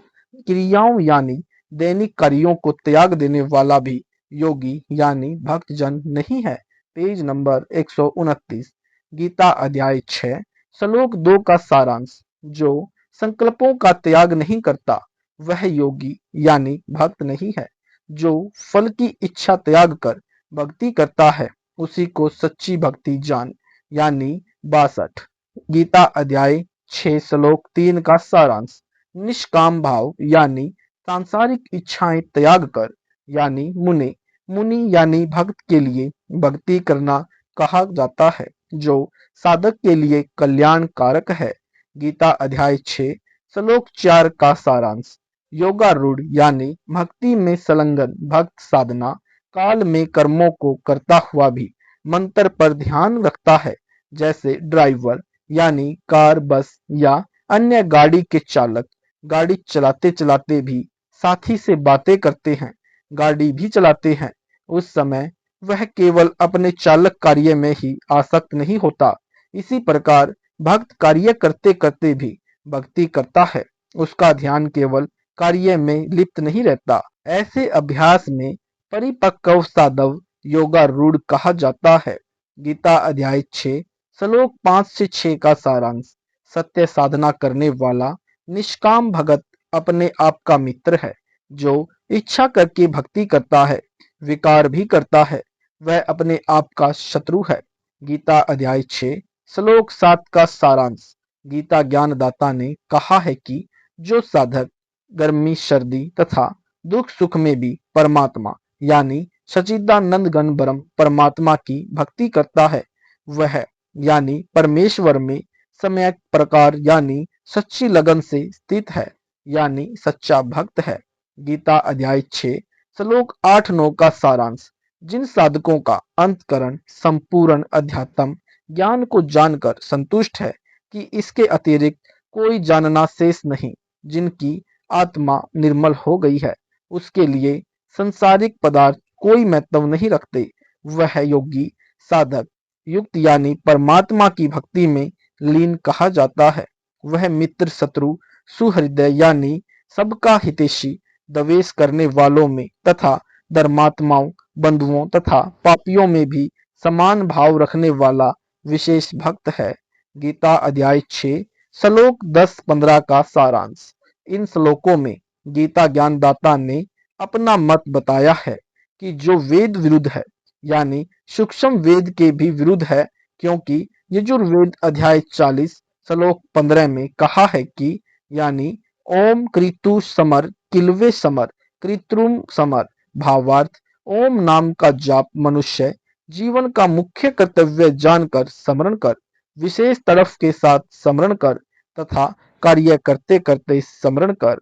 क्रियाओं यानी दैनिक कार्यों को त्याग देने वाला भी योगी यानी भक्तजन नहीं है। Page number 129। गीता अध्याय 6 श्लोक 2 का सारांश। जो संकल्पों का त्याग नहीं करता वह योगी यानी भक्त नहीं है। जो फल की इच्छा त्याग कर भक्ति करता है उसी को सच्ची भक्ति जान यानी 62। गीता अध्याय 6 श्लोक 3 का सारांश। निष्काम भाव यानी सांसारिक इच्छाएं त्याग कर यानी मुनि मुनि यानी भक्त के लिए भक्ति करना कहा जाता है, जो साधक के लिए कल्याणकारक है। गीता अध्याय 6 श्लोक 4 का सारांश। योगारूढ़ यानी भक्ति में संलग्न भक्त साधना काल में कर्मों को करता हुआ भी मंत्र पर ध्यान रखता है। जैसे ड्राइवर यानी कार बस या अन्य गाड़ी के चालक गाड़ी चलाते चलाते भी साथी से बातें करते हैं, गाड़ी भी चलाते हैं। उस समय वह केवल अपने चालक कार्य में ही आसक्त नहीं होता। इसी प्रकार भक्त कार्य करते करते भी भक्ति करता है, उसका ध्यान केवल कार्य में लिप्त नहीं रहता। ऐसे अभ्यास में परिपक्व साधव योगारूढ़ कहा जाता है। गीता अध्याय 6 श्लोक 5 से 6 का सारांश। सत्य साधना करने वाला निष्काम भगत अपने आप का मित्र है। जो इच्छा करके भक्ति करता है विकार भी करता है वह अपने आप का शत्रु है। गीता अध्याय 6 श्लोक 7 का सारांश। गीता ज्ञानदाता ने कहा है कि जो साधक गर्मी सर्दी तथा दुख सुख में भी परमात्मा यानी सच्चिदानंद घन ब्रह्म परमात्मा की भक्ति करता है वह यानी परमेश्वर में सम्यक प्रकार यानी सच्ची लगन से स्थित है यानी सच्चा भक्त है। गीता अध्याय 6 श्लोक 8-9 का सारांश। जिन साधकों का अंतकरण संपूर्ण अध्यात्म ज्ञान को जानकर संतुष्ट है कि इसके अतिरिक्त कोई जानना शेष नहीं, जिनकी आत्मा निर्मल हो गई है, उसके लिए संसारिक पदार्थ कोई महत्व नहीं रखते, वह योगी साधक युक्त यानी परमात्मा की भक्ति में लीन कहा जाता है। वह मित्र शत्रु सुहृदय यानी सबका हितैषी द्वेष करने वालों में तथा धर्मात्माओं बंधुओं तथा पापियों में भी समान भाव रखने वाला विशेष भक्त है। गीता अध्याय 6 श्लोक 10-15 का सारांश। इन श्लोकों में गीता ज्ञानदाता ने अपना मत बताया है कि जो वेद विरुद्ध है यानी सूक्ष्म वेद के भी विरुद्ध है, क्योंकि यजुर्वेद अध्याय 40 श्लोक 15 में कहा है कि यानी ओम कृतु समर किल्वे समर कृत्रुम समर। भावार्थ ओम नाम का जाप मनुष्य जीवन का मुख्य कर्तव्य जानकर स्मरण कर, विशेष तरफ के साथ स्मरण कर तथा कार्य करते करते स्मरण कर।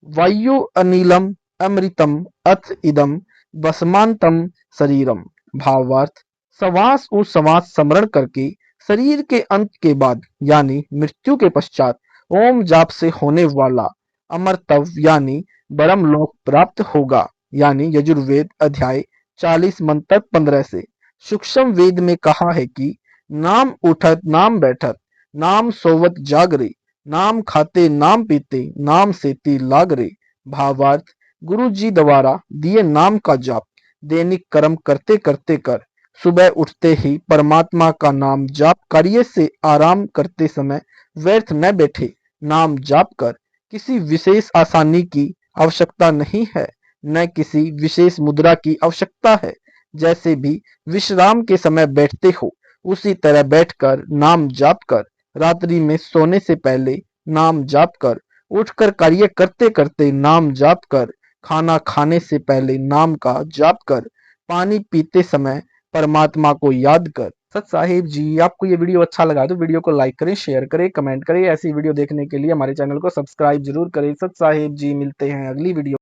वायु अनिलम अमृतम अथ इदम वसमांतम शरीरम। भावार्थ श्वास और श्वास स्मरण करके शरीर के अंत के बाद यानी मृत्यु के पश्चात ओम जाप से होने वाला अमरत्व यानी ब्रह्मलोक प्राप्त होगा यानी यजुर्वेद अध्याय 40 मंत्र 15 से। सूक्ष्म वेद में कहा है कि नाम उठत नाम बैठत नाम सोवत जागरे नाम खाते नाम पीते नाम सेती लागरे। भावार्थ गुरु जी द्वारा दिए नाम का जाप दैनिक कर्म करते करते कर सुबह उठते ही परमात्मा का नाम जाप कार्य से आराम करते समय व्यर्थ न बैठे, नाम जाप कर। किसी विशेष आसानी की आवश्यकता नहीं है, न किसी विशेष मुद्रा की आवश्यकता है। जैसे भी विश्राम के समय बैठते हो उसी तरह बैठकर नाम जाप कर। रात्रि में सोने से पहले नाम जाप कर, उठकर कार्य करते करते नाम जाप कर, खाना खाने से पहले नाम का जाप कर, पानी पीते समय परमात्मा को याद कर। सत साहिब जी, आपको ये वीडियो अच्छा लगा तो वीडियो को लाइक करें, शेयर करें, कमेंट करें। ऐसी वीडियो देखने के लिए हमारे चैनल को सब्सक्राइब जरूर करें। सत साहिब जी, मिलते हैं अगली वीडियो।